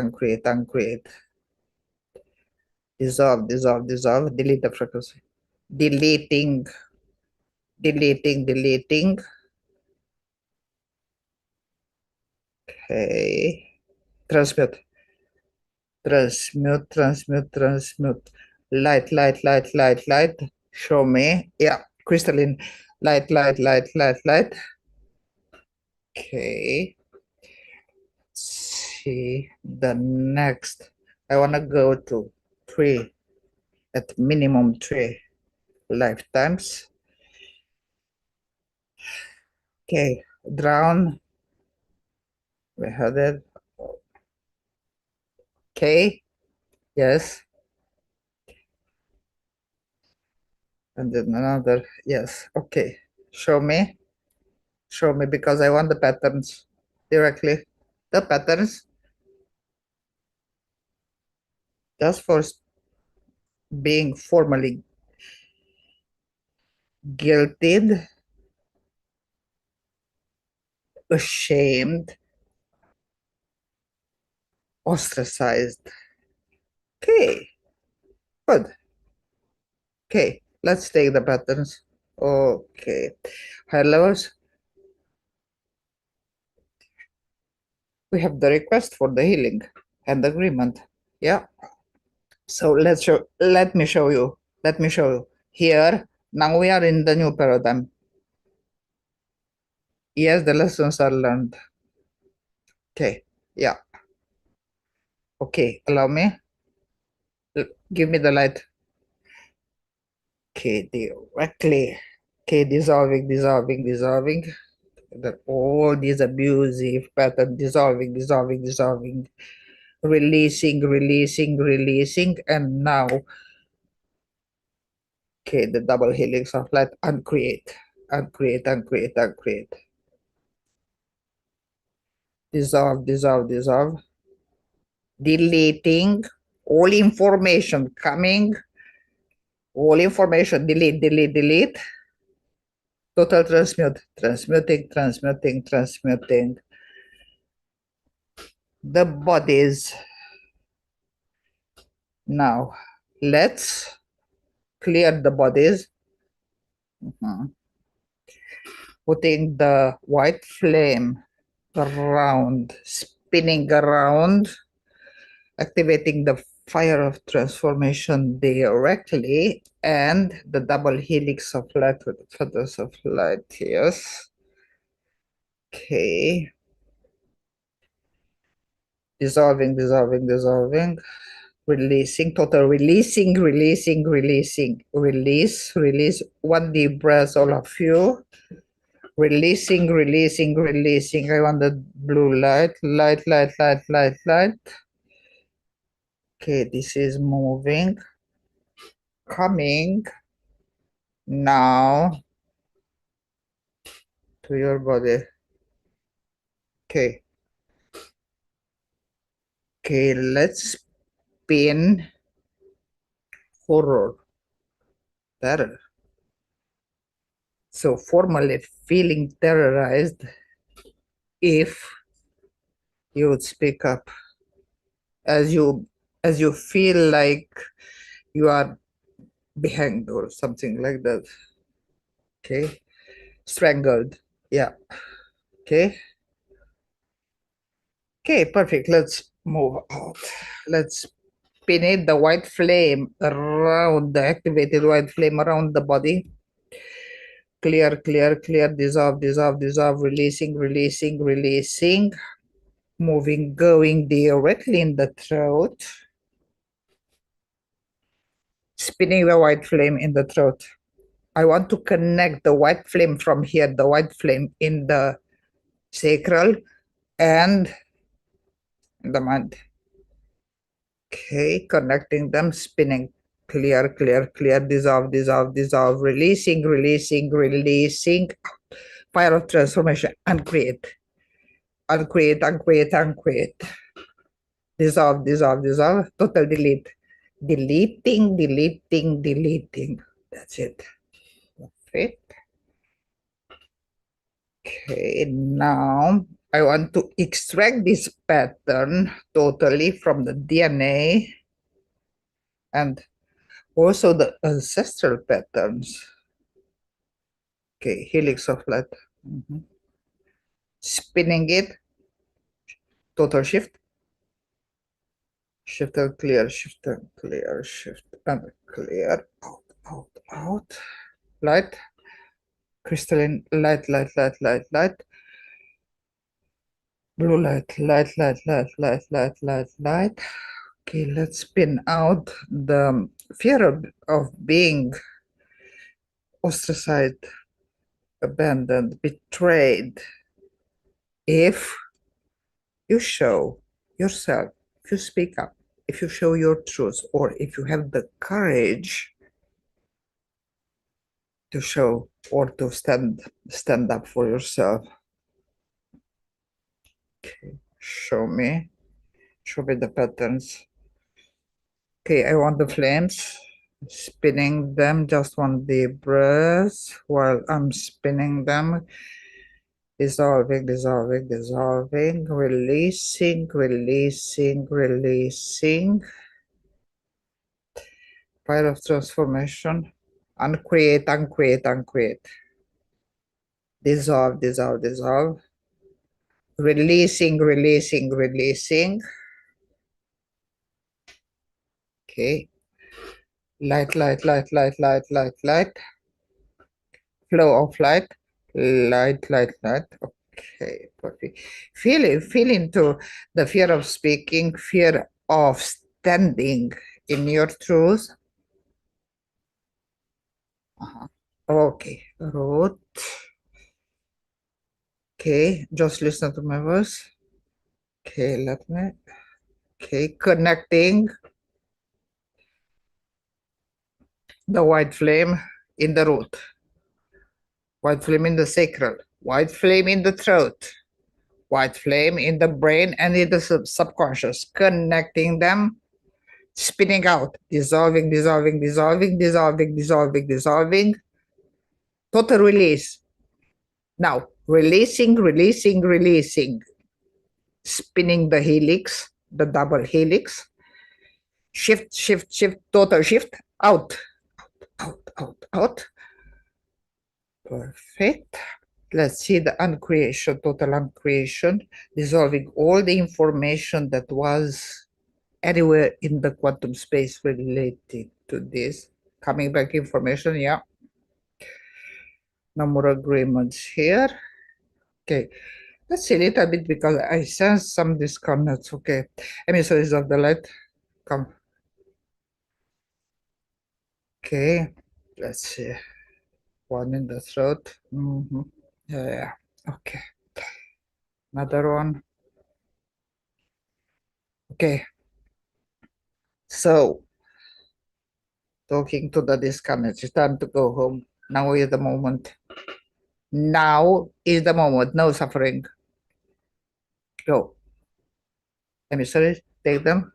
Dissolve, delete the frequency. Deleting. Okay. Transmute. Light. Show me. Yeah, crystalline. Light. Okay. See the next. I want to go to 3, at minimum 3 lifetimes. Okay, drown. We had it. Okay, yes. And then another, yes. Okay, show me because I want the patterns directly. The patterns just for being formally guilted, ashamed, ostracized. Okay, good. Okay, let's take the patterns. Okay, higher levels. We have the request for the healing and agreement. Yeah. So let me show you. Here, now we are in the new paradigm. Yes, the lessons are learned. Okay, yeah. Okay, allow me. Give me the light. Okay, directly. Okay, dissolving. That all these abusive pattern dissolving. Releasing, and now, okay, the double helix of light, uncreate. Dissolve. Deleting all information coming, delete. Total transmuting. The bodies. Now, let's clear the bodies. Putting the white flame around, spinning around, activating the fire of transformation directly, and the double helix of light with the feathers of light. Yes. Okay. Dissolving. Releasing, total releasing. Release. One deep breath, all of you. Releasing. I want the blue light. Okay, this is moving. Coming now to your body. Okay. Okay, let's spin horror, terror. So formally feeling terrorized, if you would speak up as you feel like you are beheaded or something like that. Okay, strangled. Yeah. Okay, perfect. Let's move out. Let's spin it, the white flame around, the activated white flame around the body. clear, clear, clear, dissolve, dissolve, dissolve, releasing, releasing, releasing, moving, going directly in the throat, spinning the white flame in the throat. I want to connect the white flame from here, the white flame in the sacral and the mind. Okay, connecting them, spinning. Clear, clear, clear, dissolve, dissolve, dissolve, releasing, releasing, releasing. Fire of transformation, uncreate, uncreate, uncreate, uncreate. Dissolve, dissolve, dissolve, total delete. Deleting, deleting, deleting. That's it. Perfect. Okay, now I want to extract this pattern totally from the DNA and also the ancestral patterns. Okay, helix of light. Spinning it, total shift, shift and clear, shift and clear, shift and clear, out, out, out, light, crystalline, light, light, light, light, light, blue light, light, light, light, light, light, light, light. Okay, let's spin out the fear of being ostracized, abandoned, betrayed. If you show yourself, if you speak up, if you show your truth, or if you have the courage to show or to stand up for yourself. Okay, show me the patterns. Okay, I want the flames, spinning them, just one deep breath while I'm spinning them, dissolving, dissolving, dissolving, releasing, releasing, releasing. Fire of transformation, uncreate, uncreate, uncreate. Dissolve, dissolve, dissolve. Releasing, releasing, releasing. Okay. Light, light, light, light, light, light, light. Flow of light. Light, light, light. Okay, perfect. Feel into the fear of speaking, fear of standing in your truth. Okay, root. Okay, just listen to my voice. Okay, let me. Okay, connecting the white flame in the root, white flame in the sacral, white flame in the throat, white flame in the brain and in the subconscious, connecting them, spinning out, dissolving, dissolving, dissolving, dissolving, dissolving, dissolving, total release. Now, releasing, releasing, releasing, spinning the helix, the double helix, shift, shift, shift, total shift, out, out, out, out. Perfect. Let's see the uncreation, total uncreation, dissolving all the information that was anywhere in the quantum space related to this. Coming back information, yeah. No more agreements here. Okay, let's see a little bit because I sense some disconnects. Okay, emissaries of the light, come. Okay, let's see. One in the throat. Yeah, yeah. Okay. Another one. Okay. So, talking to the disconnect. It's time to go home. Now is the moment. Now is the moment. No suffering. Go. Emissaries, take them.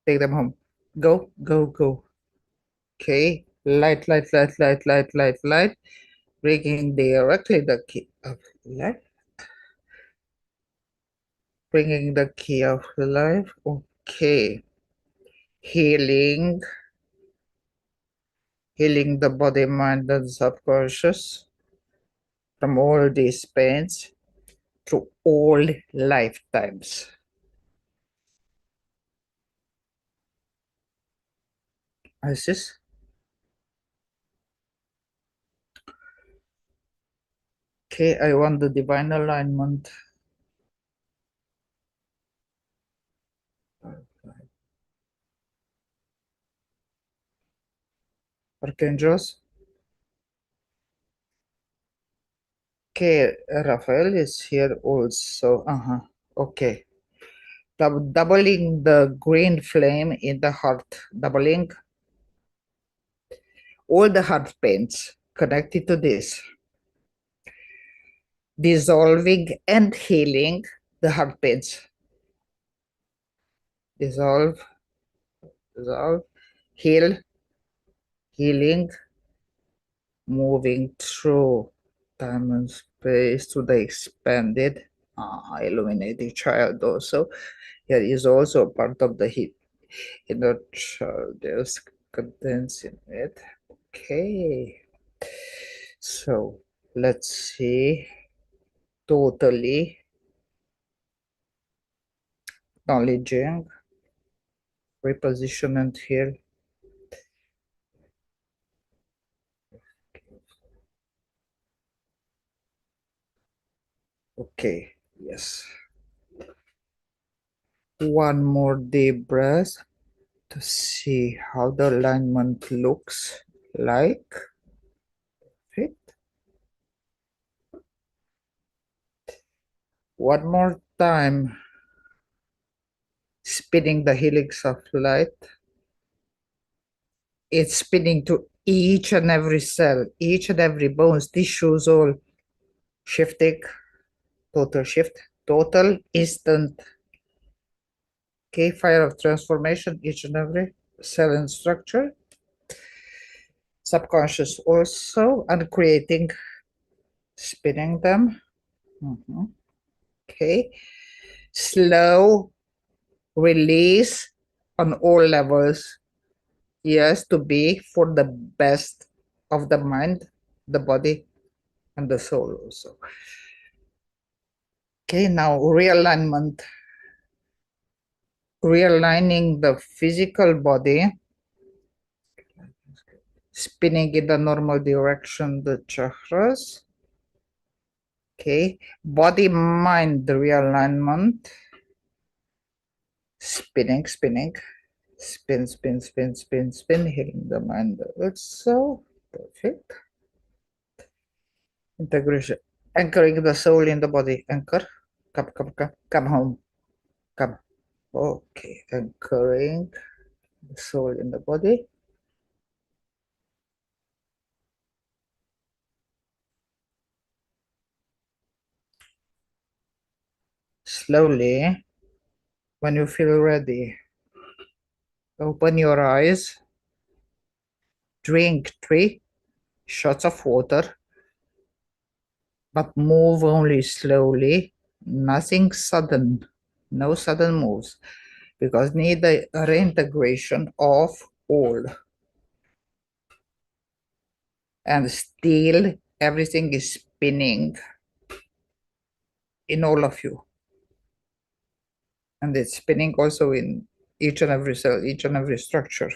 Take them home. Go, go, go. Okay. Light, light, light, light, light, light, light. Bringing directly the key of life. Bringing the key of life. Okay. Healing. Healing the body, mind, and subconscious from all these pains through all lifetimes. Isis. Okay, I want the divine alignment. Archangels. Okay, Raphael is here also. Okay. Doubling the green flame in the heart. Doubling all the heart pains connected to this. Dissolving and healing the heart pains. Dissolve, dissolve, heal, healing, moving through time and space to the expanded illuminating child also. Here is also a part of the inner child. There's contents in it. Okay. So let's see. Totally acknowledging repositionment here. Okay, yes. One more deep breath to see how the alignment looks like. Fit. One more time, spinning the helix of light. It's spinning to each and every cell, each and every bones, tissues, all shifting, total shift, total instant. Okay, fire of transformation, each and every cell and structure. Subconscious also, and creating, spinning them. Okay, slow release on all levels. Yes, to be for the best of the mind, the body, and the soul also. Okay, now realignment. Realigning the physical body, spinning in the normal direction, the chakras. Okay, body mind realignment, spinning, spinning, spin, spin, spin, spin, spin, healing the mind also. Perfect. Integration, anchoring the soul in the body. Anchor, come home, come. Okay, anchoring the soul in the body. Slowly, when you feel ready, open your eyes, drink 3 shots of water, but move only slowly, nothing sudden, no sudden moves, because need the reintegration of all. And still everything is spinning in all of you. And it's spinning also in each and every cell, each and every structure.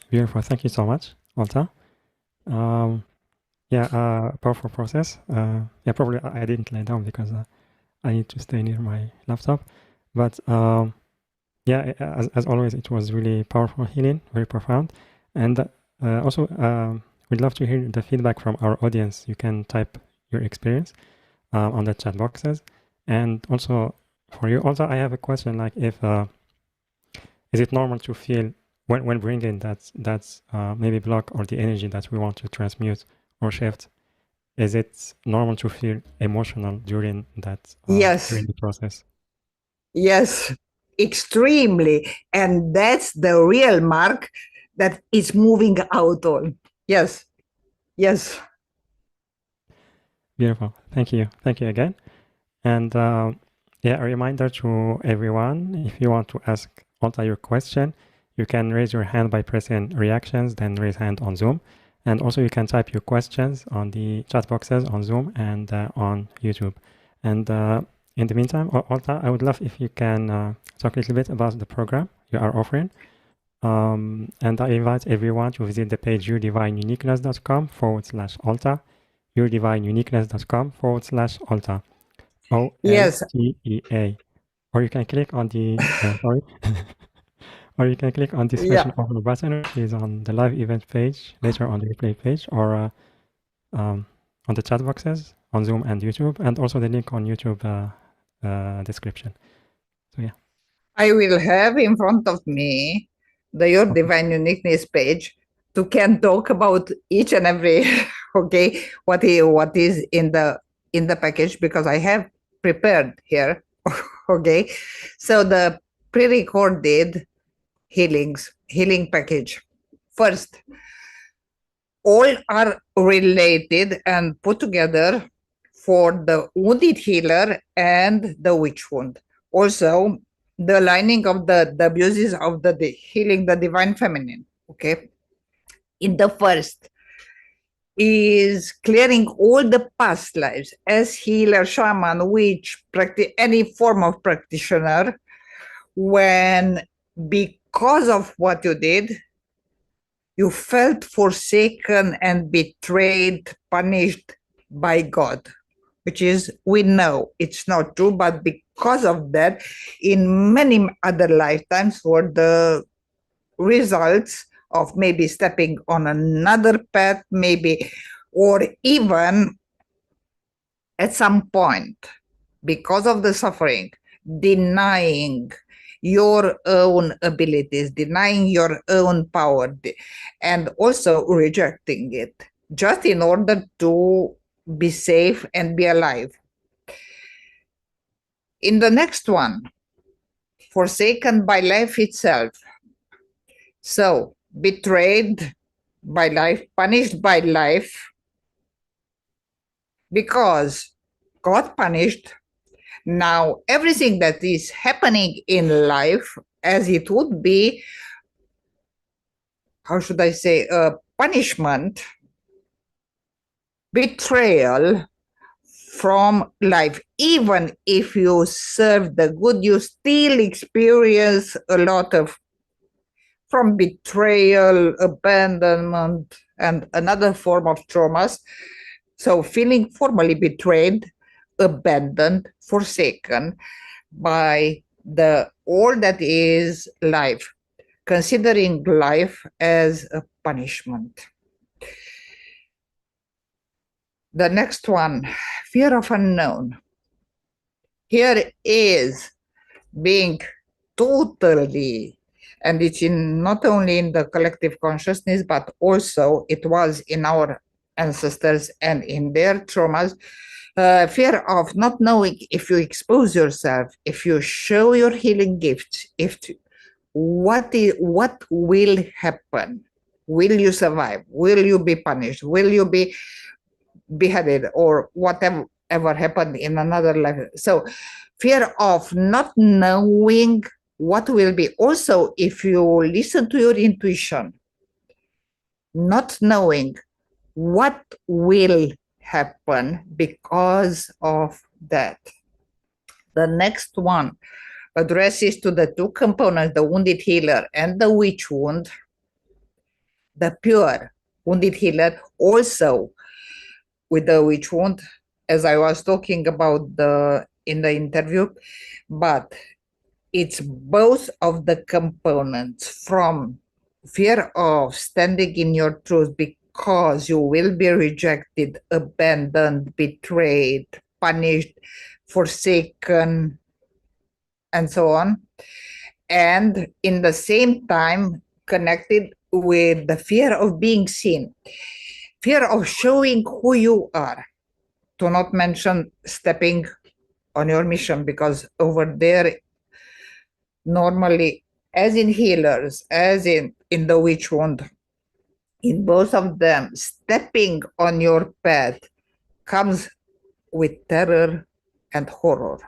Beautiful. Thank you so much, Oltea. Yeah, powerful process. Yeah, probably I didn't lay down because I need to stay near my laptop. But yeah, as always, it was really powerful healing, very profound. And also, we'd love to hear the feedback from our audience. You can type your experience on the chat boxes. And also, for you, also, I have a question, like if, is it normal to feel when bringing that's maybe block or the energy that we want to transmute or shift, is it normal to feel emotional during that Yes. during the process? Yes, extremely. And that's the real mark that it's moving out on. Yes. Yes. Beautiful. Thank you. Thank you again. And yeah, a reminder to everyone, if you want to ask Oltea your question, you can raise your hand by pressing reactions, then raise hand on Zoom. And also you can type your questions on the chat boxes on Zoom and on YouTube. And In the meantime, Olta, I would love if you can talk a little bit about the program you are offering. And I invite everyone to visit the page yourdivineuniqueness.com/Olta, yourdivineuniqueness.com/Olta, Yes, OLTEA. Or you can click on the, sorry, or you can click on this yeah. version of the button, which is on the live event page, later on the replay page, or on the chat boxes on Zoom and YouTube, and also the link on YouTube description. So yeah. I will have in front of me the Your Divine Uniqueness page to can talk about each and every okay what is in the package, because I have prepared here. Okay, so the pre-recorded healing package. First, all are related and put together for the wounded healer and the witch wound. Also, the aligning of the abuses of the healing the divine feminine. Okay. In the first is clearing all the past lives as healer, shaman, witch, any form of practitioner, when because of what you did, you felt forsaken and betrayed, punished by God, which is, we know it's not true, but because of that, in many other lifetimes were the results of maybe stepping on another path, maybe, or even at some point, because of the suffering, denying your own abilities, denying your own power, and also rejecting it just in order to be safe and be alive. In the next one, forsaken by life itself. So, betrayed by life, punished by life, because God punished. Now, everything that is happening in life, as it would be, how should I say, a punishment, betrayal from life. Even if you serve the good, you still experience a lot of from betrayal, abandonment, and another form of traumas. So feeling formally betrayed, abandoned, forsaken by the all that is life, considering life as a punishment. The next one, fear of unknown. Here is being totally, and it's in not only in the collective consciousness, but also it was in our ancestors and in their traumas. Fear of not knowing if you expose yourself, if you show your healing gifts, what will happen? Will you survive? Will you be punished? Will you be beheaded, or whatever happened in another life? So fear of not knowing what will be. Also, if you listen to your intuition, not knowing what will happen because of that. The next one addresses to the two components, the wounded healer and the witch wound. The pure wounded healer also with the witch wound, as I was talking about in the interview, but it's both of the components, from fear of standing in your truth because you will be rejected, abandoned, betrayed, punished, forsaken, and so on. And in the same time, connected with the fear of being seen, fear of showing who you are, to not mention stepping on your mission, because over there, normally, as in healers, as in the witch wound, in both of them, stepping on your path comes with terror and horror.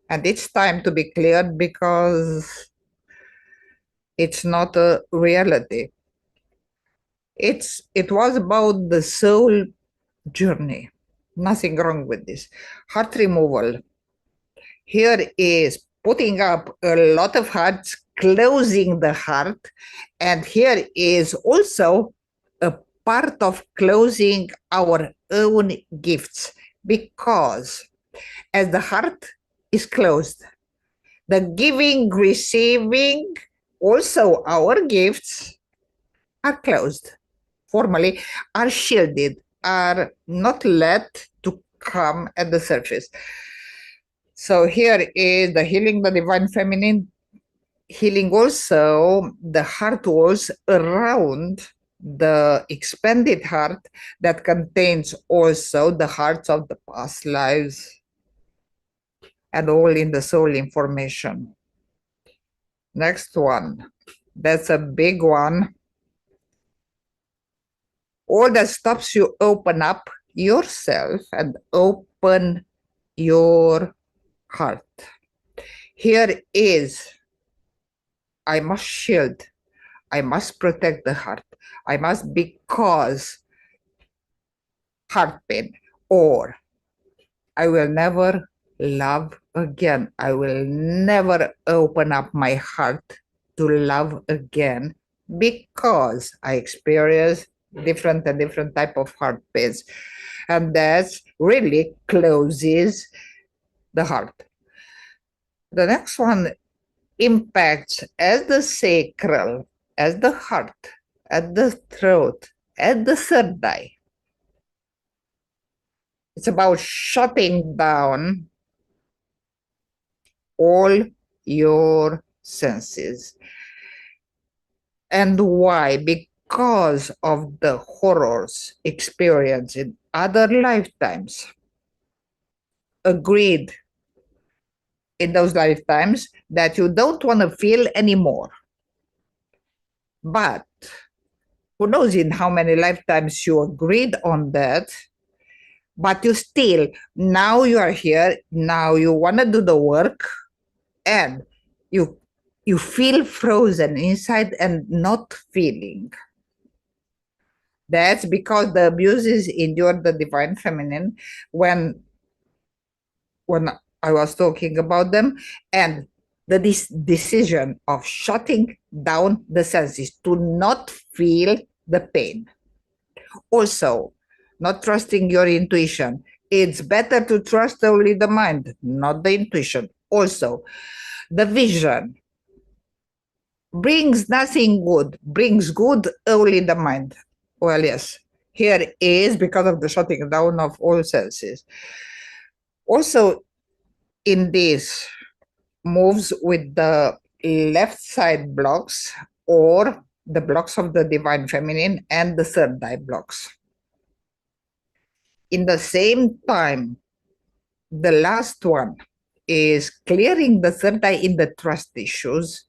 And it's time to be cleared, because it's not a reality. It was about the soul journey. Nothing wrong with this. Heart removal. Here is putting up a lot of hearts, closing the heart. And here is also a part of closing our own gifts, because as the heart is closed, the giving, receiving, also our gifts are closed formally, are shielded, are not let to come at the surface. So here is the healing the divine feminine, healing also the heart walls around the expanded heart that contains also the hearts of the past lives and all in the soul information. Next one. That's a big one. All that stops you open up yourself and open your heart. Here is, I must shield, I must protect the heart. I must, because heart pain, or I will never love again. I will never open up my heart to love again because I experience different and different type of heart pains. And that really closes the heart. The next one impacts as the sacral, as the heart, at the throat, at the third eye. It's about shutting down all your senses. And why? Because of the horrors experienced in other lifetimes. Agreed in those lifetimes that you don't want to feel anymore. But who knows in how many lifetimes you agreed on that, but you still, now you are here, now you want to do the work, and you feel frozen inside and not feeling. That's because the abuses endured the divine feminine when I was talking about them, and the decision of shutting down the senses to not feel the pain. Also, not trusting your intuition. It's better to trust only the mind, not the intuition. Also, the vision brings nothing good, brings good only the mind. Well, yes, here is because of the shutting down of all senses. Also, in this moves with the left side blocks or the blocks of the divine feminine and the third eye blocks. In the same time, the last one is clearing the third eye in the trust issues,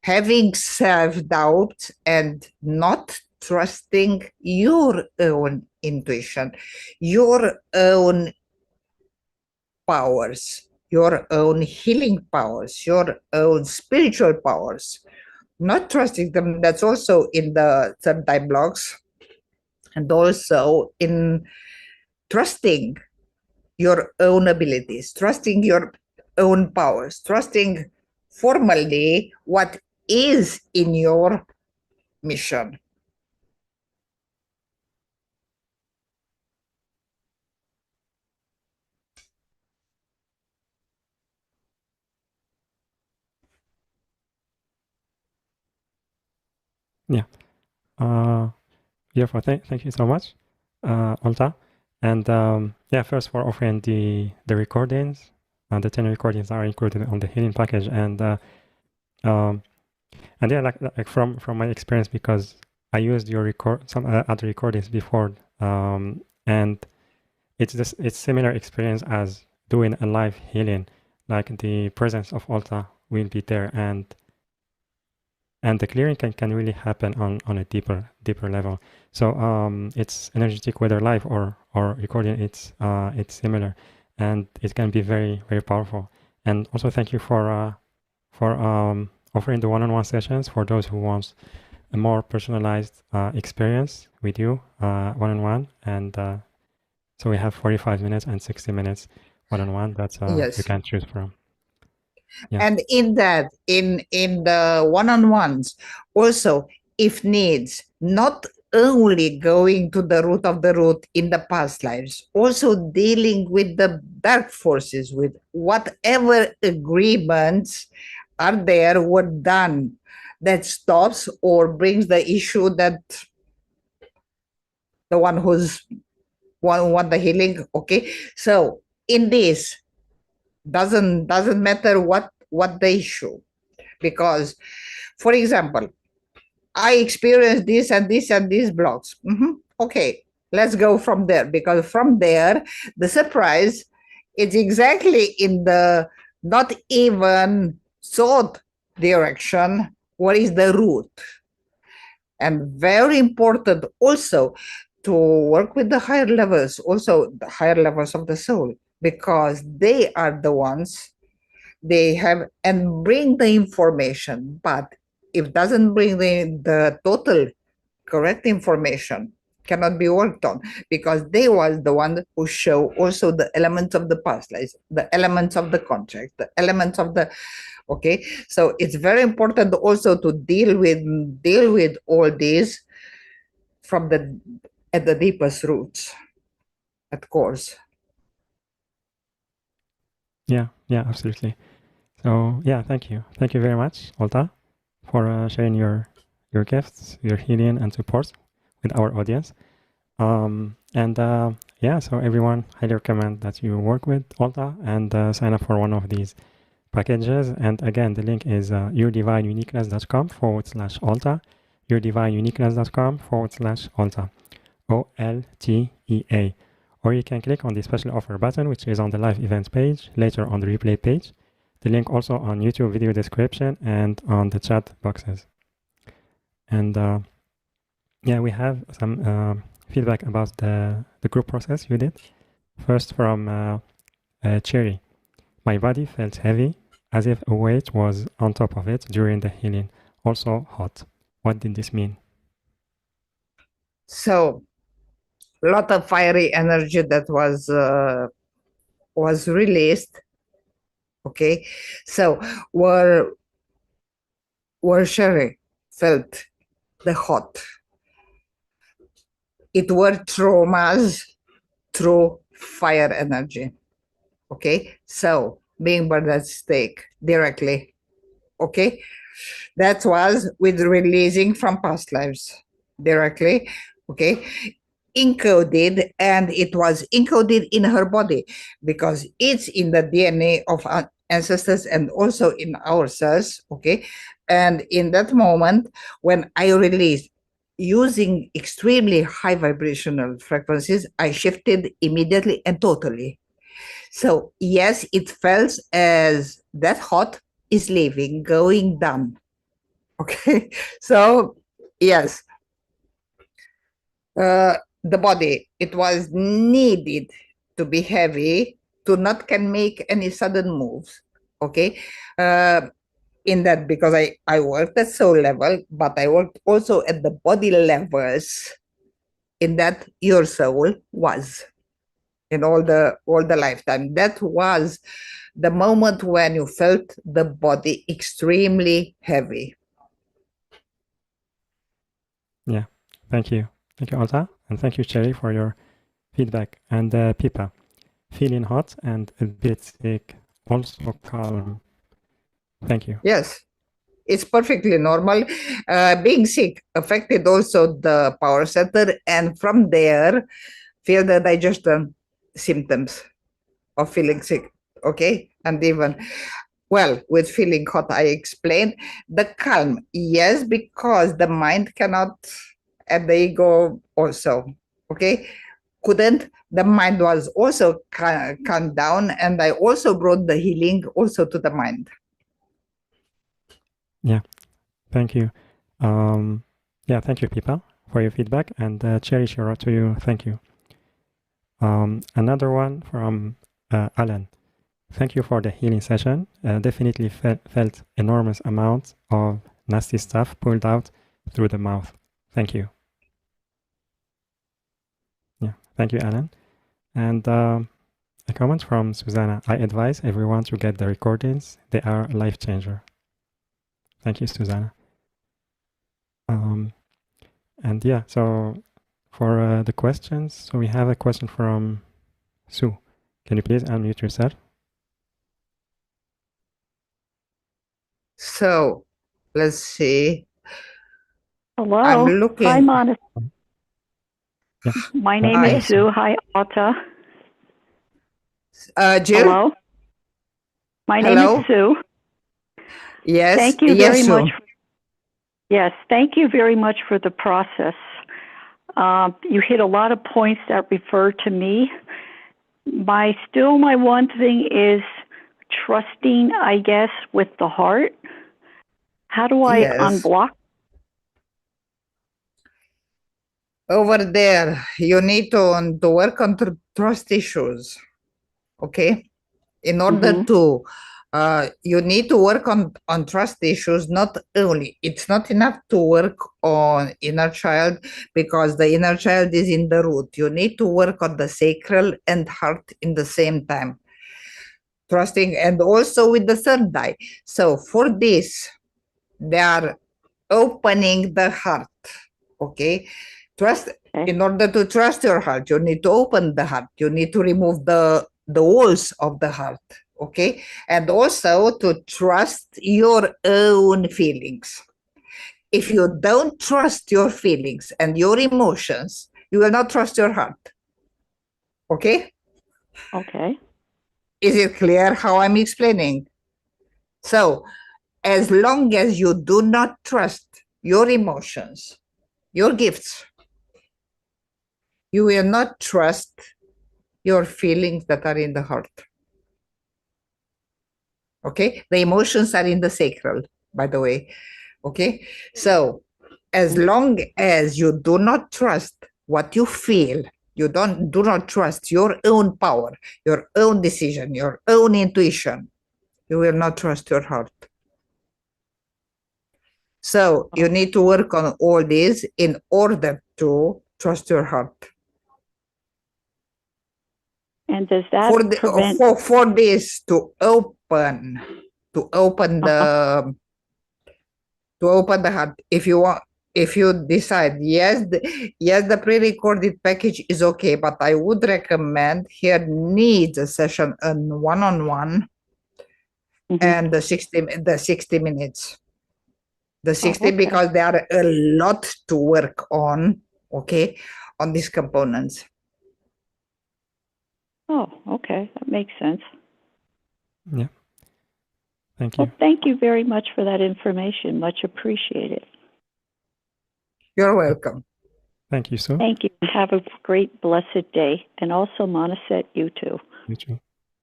having self-doubt and not trusting your own intuition, your own powers, your own healing powers, your own spiritual powers, not trusting them. That's also in the third eye blocks, and also in trusting your own abilities, trusting your own powers, trusting formally what is in your mission. Yeah. Beautiful. Thank you so much, Olta. And yeah, first for offering the recordings. The 10 recordings are included on the healing package, and yeah, like from my experience, because I used your some other recordings before, and it's similar experience as doing a live healing. Like the presence of Olta will be there, and the clearing can really happen on a deeper level. So it's energetic, whether live or recording. It's similar, and it can be very, very powerful. And also thank you for offering the one-on-one sessions for those who want a more personalized experience with you one-on-one. And so we have 45 minutes and 60 minutes one-on-one, that's you Yes. can choose from. Yeah. And in that, in the one-on-ones, also, if needs, not only going to the root of the root in the past lives, also dealing with the dark forces, with whatever agreements are there were done that stops or brings the issue that the one who's want the healing. Okay, so in this doesn't matter what the issue, because, for example, I experienced this and this and these blocks. Okay, let's go from there, because from there the surprise is exactly in the not even thought direction. What is the root? And very important also to work with the higher levels, also the higher levels of the soul, because they are the ones, they have and bring the information. But if doesn't bring the total correct information, cannot be worked on, because they was the one who show also the elements of the past lives, the elements of the contract, the elements of the, okay. So it's very important also to deal with all these from the at the deepest roots, of course. Yeah, absolutely. So yeah, thank you very much, Olta, for sharing your gifts, your healing and support with our audience. Yeah, so everyone, highly recommend that you work with Olta and sign up for one of these packages. And again, the link is yourdivineuniqueness.com/Olta, yourdivineuniqueness.com/Olta, OLTEA. Or you can click on the special offer button, which is on the live events page, later on the replay page. The link also on YouTube video description and on the chat boxes. And yeah, we have some feedback about the group process you did. First from Cherry. My body felt heavy, as if a weight was on top of it during the healing. Also hot. What did this mean? So a lot of fiery energy that was released. Okay, so where Sherry felt the hot, it were traumas through fire energy. Okay, so being burned at stake directly. Okay, that was with releasing from past lives directly. Okay, encoded, and it was encoded in her body because it's in the DNA of our ancestors and also in ourselves. Okay, and in that moment when I released using extremely high vibrational frequencies, I shifted immediately and totally. So yes, it felt as that hot is leaving, going down. Okay, so yes, the body, it was needed to be heavy to not can make any sudden moves. Okay, uh, in that, because I worked at soul level, but I worked also at the body levels. In that, your soul was in all the lifetime. That was the moment when you felt the body extremely heavy. Yeah, thank you. Thank you, Alta. And thank you, Cherry, for your feedback. And Pippa, feeling hot and a bit sick, also calm. Thank you. Yes, it's perfectly normal. Being sick affected also the power center, and from there, feel the digestion symptoms of feeling sick. Okay, and even, well, with feeling hot, I explained the calm. Yes, because the mind cannot, and the ego also. Okay, couldn't. The mind was also calmed down, and I also brought the healing also to the mind. Yeah, thank you. Yeah, thank you, Pippa, for your feedback. And Cherry, Shira, to you, thank you. Another one from Alan. Thank you for the healing session. Definitely felt enormous amount of nasty stuff pulled out through the mouth. Thank you. Yeah, thank you, Alan. And A comment from Susanna. I advise everyone to get the recordings. They are a life changer. Thank you, Susanna. And yeah, so for the questions, so we have a question from Sue. Can you please unmute yourself? So let's see. Hello. I'm looking. Hi, Monica. Yeah. My name Hi. is Sue. Hi, Alta. Jill? Hello. My name Hello? is Sue. Yes. Thank you yes, very Sue. much. Yes, thank you very much for the process. You hit a lot of points that refer to me. My one thing is trusting, I guess, with the heart. How do I Yes. unblock? Over there, you need to work on trust issues. Okay? In order to you need to work on trust issues. Not only, it's not enough to work on inner child, because the inner child is in the root. You need to work on the sacral and heart in the same time, trusting, and also with the third eye. So for this, they are opening the heart. Okay, trust. In order to trust your heart, you need to open the heart. You need to remove the walls of the heart. Okay, and also to trust your own feelings. If you don't trust your feelings and your emotions, you will not trust your heart. Okay? Okay. Is it clear how I'm explaining? So, as long as you do not trust your emotions, your gifts, you will not trust your feelings that are in the heart. Okay? The emotions are in the sacral, by the way. Okay? So, as long as you do not trust what you feel, you do not trust your own power, your own decision, your own intuition, you will not trust your heart. So you need to work on all these in order to trust your heart. And does that prevent for this to open the heart? If you want, if you decide yes, the pre-recorded package is okay, but I would recommend here needs a session on one-on-one and the 60 minutes. The 60 because there are a lot to work on, okay, on these components. Oh, okay. That makes sense. Yeah. Thank you. Well, thank you very much for that information. Much appreciated. You're welcome. Thank you, Sue. Thank you. Have a great, blessed day. And also, Monaset, you too. You too.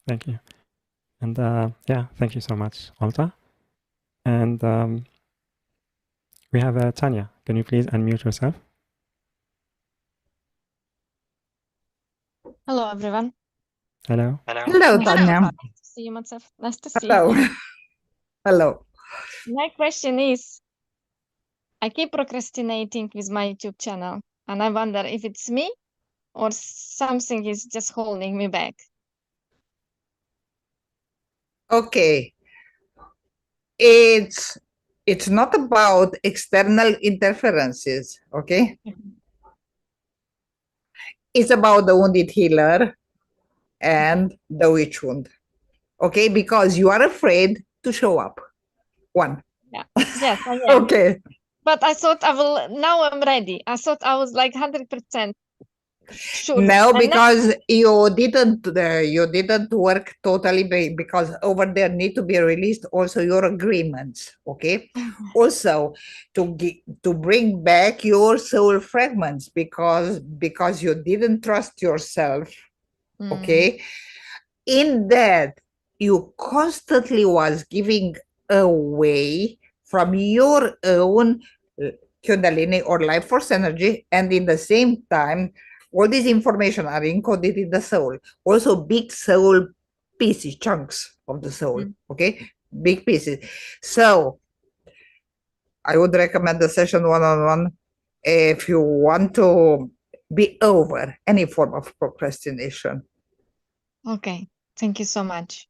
Thank you. And yeah, thank you so much, Alta. And we have Tanya. Can you please unmute yourself? Hello, everyone. Hello. Hello, Tanya. Nice to see you, Matsev. Nice to see Hello. you. Hello. My question is, I keep procrastinating with my YouTube channel, and I wonder if it's me or something is just holding me back. Okay. It's not about external interferences, okay? It's about the wounded healer and the witch wound, okay? Because you are afraid to show up. One. Yeah. Yes, I am. Okay. But I thought now I'm ready. I thought I was like 100% sure. No, And because you didn't work totally because over there need to be released also your agreements, okay? Also to bring back your soul fragments because you didn't trust yourself, okay? In that you constantly was giving away from your own Kundalini or life force energy, and in the same time all this information are encoded in the soul, also big soul pieces, chunks of the soul, okay, big pieces. So I would recommend the session one-on-one if you want to be over any form of procrastination. Okay. Thank you so much.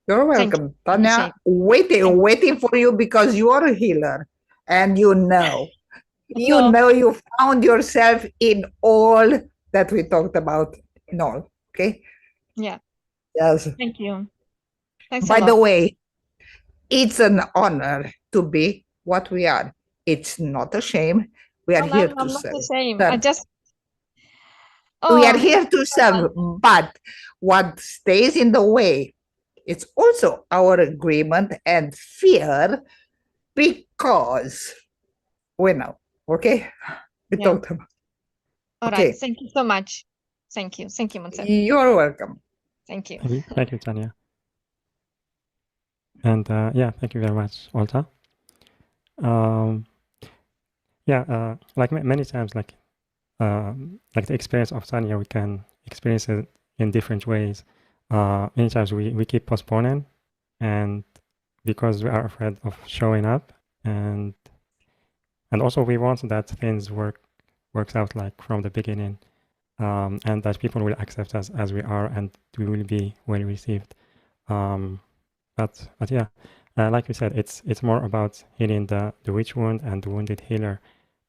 You're Thank welcome, you. Tanya. Appreciate it. Waiting for you because you are a healer, and you know So, you found yourself in all that we talked about in all. Okay. yeah. Yes. Thank you. Thanks a By the lot. way, it's an honor to be what we are. It's not a shame. We are And here I'm to not serve. ashamed. I just, We are oh, here to so much. serve, but what stays in the way, it's also our agreement and fear because we know. Okay? We Yeah. talked about. All right. Okay. Thank you so much. Thank you. Thank you, Monse. You're welcome. Thank you. Thank you, Tanya. And yeah, thank you very much, Olta. Yeah, like many times, like the experience of Tanya, we can experience it in different ways. Many times we keep postponing, and because we are afraid of showing up, and also we want that things works out like from the beginning, and that people will accept us as we are, and we will be well received. But yeah, like we said, it's more about healing the witch wound and the wounded healer,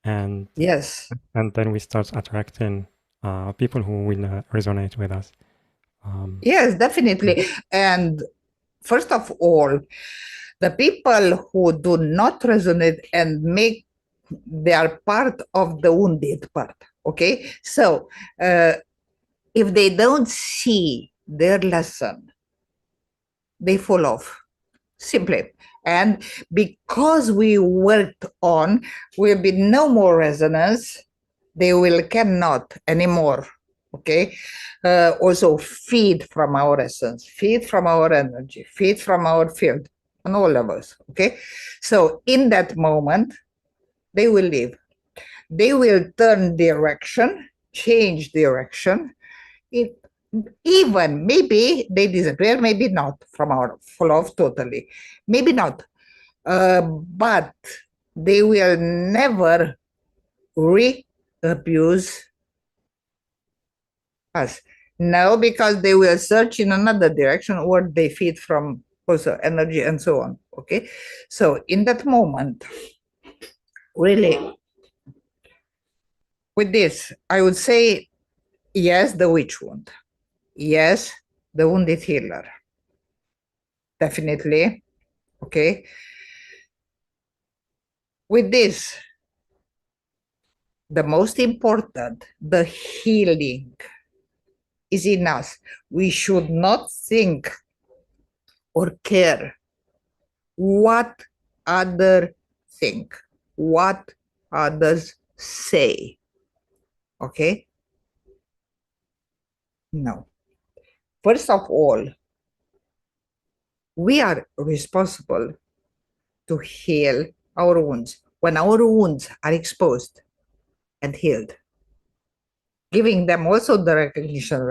and Yes. and then we start attracting people who will resonate with us. Yes, definitely. And first of all, the people who do not resonate and make they are part of the wounded part. Okay, so if they don't see their lesson, they fall off simply. And because we worked on, will be no more resonance. They will cannot anymore. Okay, also feed from our essence, feed from our energy, feed from our field on all levels. Okay, so in that moment, they will leave. They will turn direction, change direction. It even maybe they disappear, maybe not from our fall off totally, maybe not, but they will never re-abuse us. No, because they will search in another direction where they feed from also energy and so on. Okay, so in that moment, really, with this, I would say yes, the witch wound. Yes, the wounded healer. Definitely. Okay. With this, the most important, the healing is in us. We should not think or care what other think, what others say. Okay? No. First of all, we are responsible to heal our wounds. When our wounds are exposed and healed, giving them also the recognition,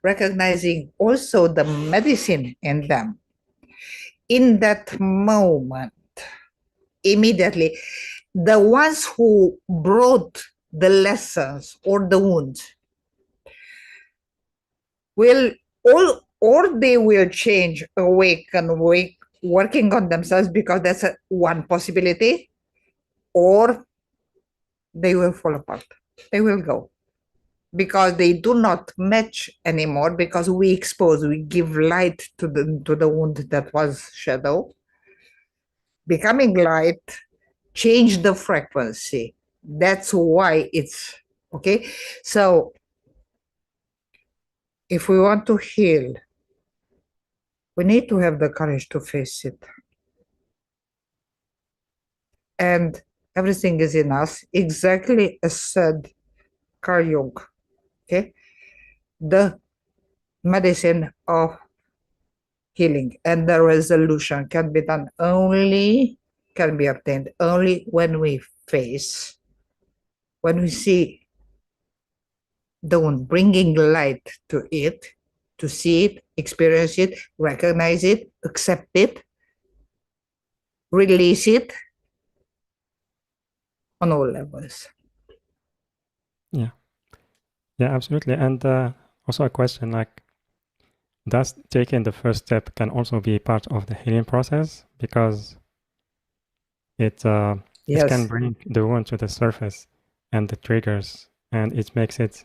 recognizing also the medicine in them. In that moment, immediately, the ones who brought the lessons or the wounds will all, or they will change, awaken, working on themselves because that's one possibility, or they will fall apart. They will go because they do not match anymore, because we expose, we give light to the wound that was shadow. Becoming light, change the frequency. That's why it's okay. So if we want to heal, we need to have the courage to face it. And everything is in us, exactly as said Carl Jung. Okay, the medicine of healing and the resolution can be done only, can be obtained only when we face, when we see the one, bringing light to it, to see it, experience it, recognize it, accept it, release it on all levels. Yeah, absolutely. And also a question, like, does taking the first step can also be part of the healing process, because it can Yes. bring the wound to the surface and the triggers, and it makes it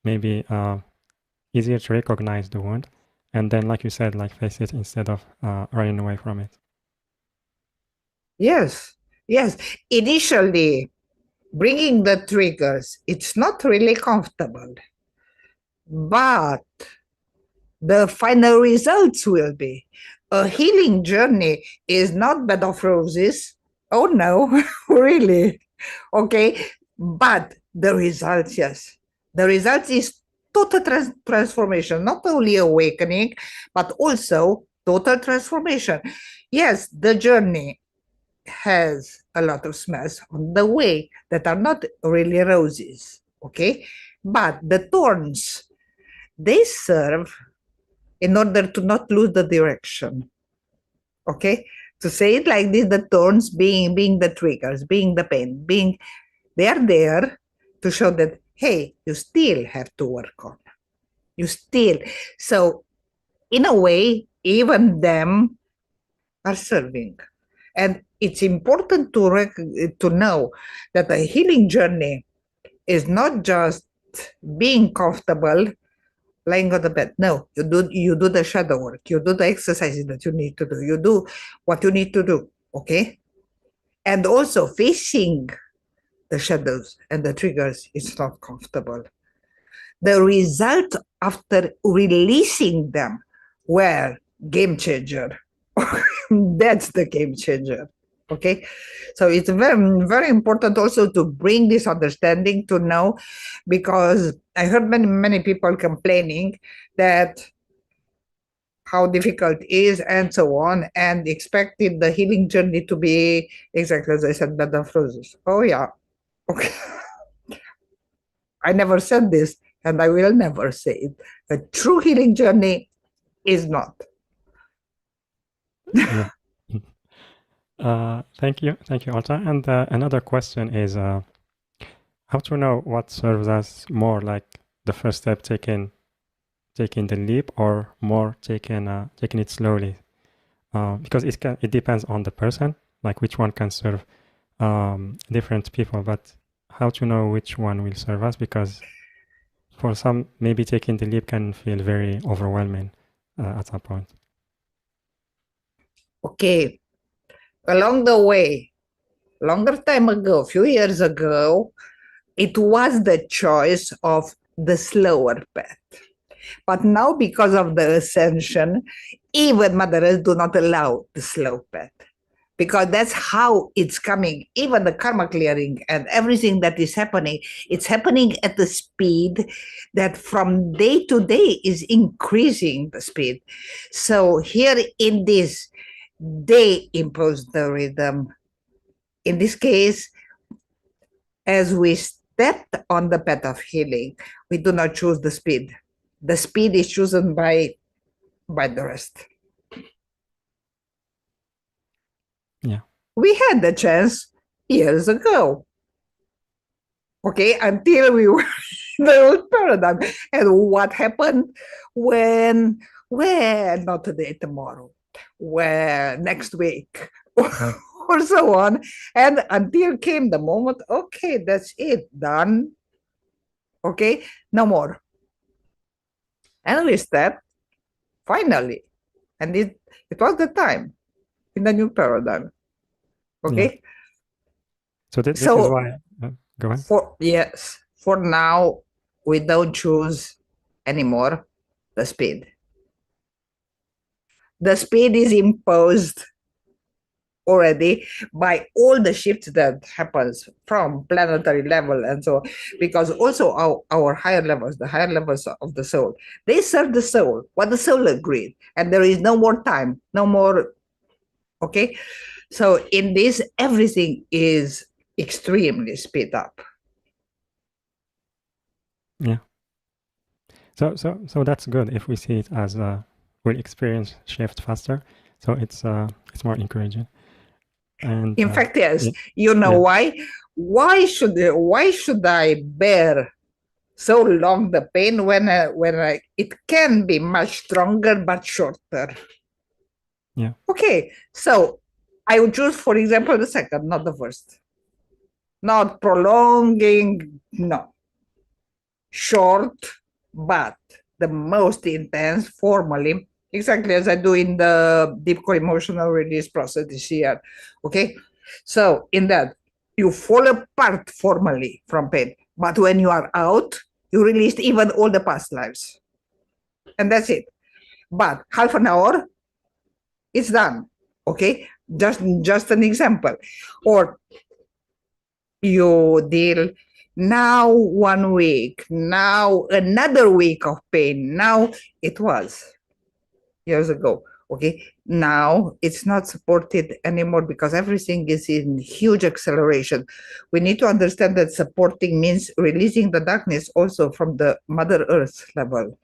maybe easier to recognize the wound, and then, like you said, like face it instead of running away from it. Yes. Yes. Initially, bringing the triggers, it's not really comfortable, but the final results will be. A healing journey is not bed of roses. Oh no, really. Okay. But the results, yes. The results is total transformation, not only awakening, but also total transformation. Yes, the journey has a lot of smells on the way that are not really roses. Okay. But the thorns, they serve in order to not lose the direction. Okay, to say it like this, the thorns being the triggers, being the pain, being they are there to show that, hey, you still have to work on. You still. So in a way, even them are serving. And it's important to know that a healing journey is not just being comfortable lying on the bed. No, you do the shadow work. You do the exercises that you need to do. You do what you need to do. Okay. And also facing the shadows and the triggers is not comfortable. The result after releasing them were game changer. That's the game changer. Okay. So it's very, very important also to bring this understanding to know, because I heard many people complaining that how difficult it is and so on, and expected the healing journey to be exactly as I said, bed of roses. Oh yeah. Okay. I never said this, and I will never say it. A true healing journey is not. Yeah. Thank you, Oltea. And another question is, how to know what serves us more, like the first step, taking the leap, or more taking it slowly, because it depends on the person, like which one can serve different people. But how to know which one will serve us, because for some, maybe taking the leap can feel very overwhelming at some point. Okay. Along the way, longer time ago, a few years ago, it was the choice of the slower path. But now, because of the ascension, even mothers do not allow the slow path, because that's how it's coming. Even the karma clearing and everything that is happening, it's happening at the speed that from day to day is increasing the speed. So here in this, they impose the rhythm. In this case, as we stepped on the path of healing, we do not choose the speed. The speed is chosen by the rest. Yeah. We had the chance years ago. Okay, until we were in the old paradigm. And what happened when, not today, tomorrow, where next week, or so on. And until came the moment, okay, that's it, done. Okay, no more. And we stepped, finally. And it was the time in the new paradigm. Okay. Yeah. So this is why, go on. For now, we don't choose anymore the speed. The speed is imposed already by all the shifts that happens from planetary level and so on, because also our higher levels, the higher levels of the soul, they serve the soul, what the soul agreed, and there is no more time, no more. Okay, so in this, everything is extremely speed up. Yeah. So that's good if we see it as we'll experience shift faster. So it's more encouraging. And in fact, yes, you know why? Why should I bear so long the pain when it can be much stronger but shorter. Yeah. Okay, so I would choose, for example, the second, not the first. Not prolonging, no. Short, but the most intense formally, exactly as I do in the deep co-emotional release process this year. Okay, so in that, you fall apart formally from pain, but when you are out, you released even all the past lives. And that's it. But half an hour, it's done. Okay, just an example. Or you deal now 1 week, now another week of pain. Now it was years ago. Okay, now it's not supported anymore because everything is in huge acceleration. We need to understand that supporting means releasing the darkness also from the Mother Earth level.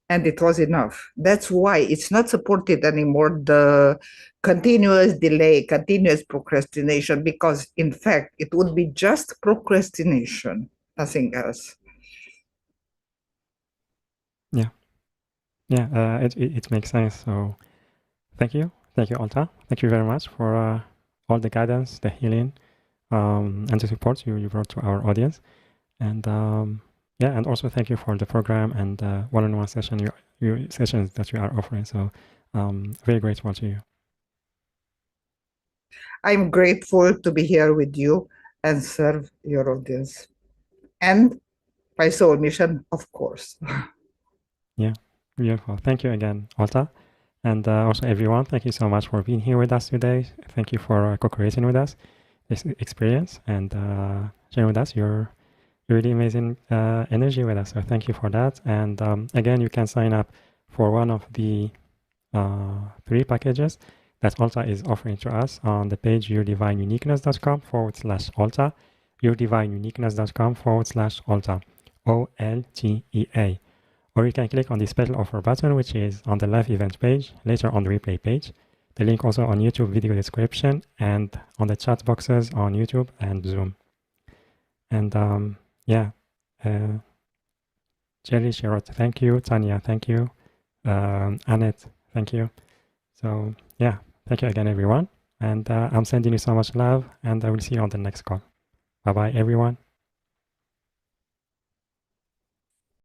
And it was enough. That's why it's not supported anymore, the continuous delay, continuous procrastination, because in fact, it would be just procrastination, nothing else. Yeah. Yeah, it makes sense. So thank you. Thank you, Oltea. Thank you very much for all the guidance, the healing, and the support you brought to our audience. And yeah, and also thank you for the program and one-on-one sessions that you are offering. So very grateful to you. I'm grateful to be here with you and serve your audience. And my soul mission, of course. Yeah, beautiful. Thank you again, Oltea. And also everyone, thank you so much for being here with us today. Thank you for co-creating with us this experience and sharing with us your really amazing energy with us. So thank you for that. And again, you can sign up for one of the 3 packages that Oltea is offering to us on the page yourdivineuniqueness.com/Oltea, yourdivineuniqueness.com/Oltea, OLTEA. Or you can click on the special offer button, which is on the live event page, later on the replay page. The link also on YouTube video description and on the chat boxes on YouTube and Zoom. And yeah, Jerry, Sherrod, thank you. Tanya, thank you. Annette, thank you. So yeah, thank you again, everyone. And I'm sending you so much love, and I will see you on the next call. Bye-bye, everyone.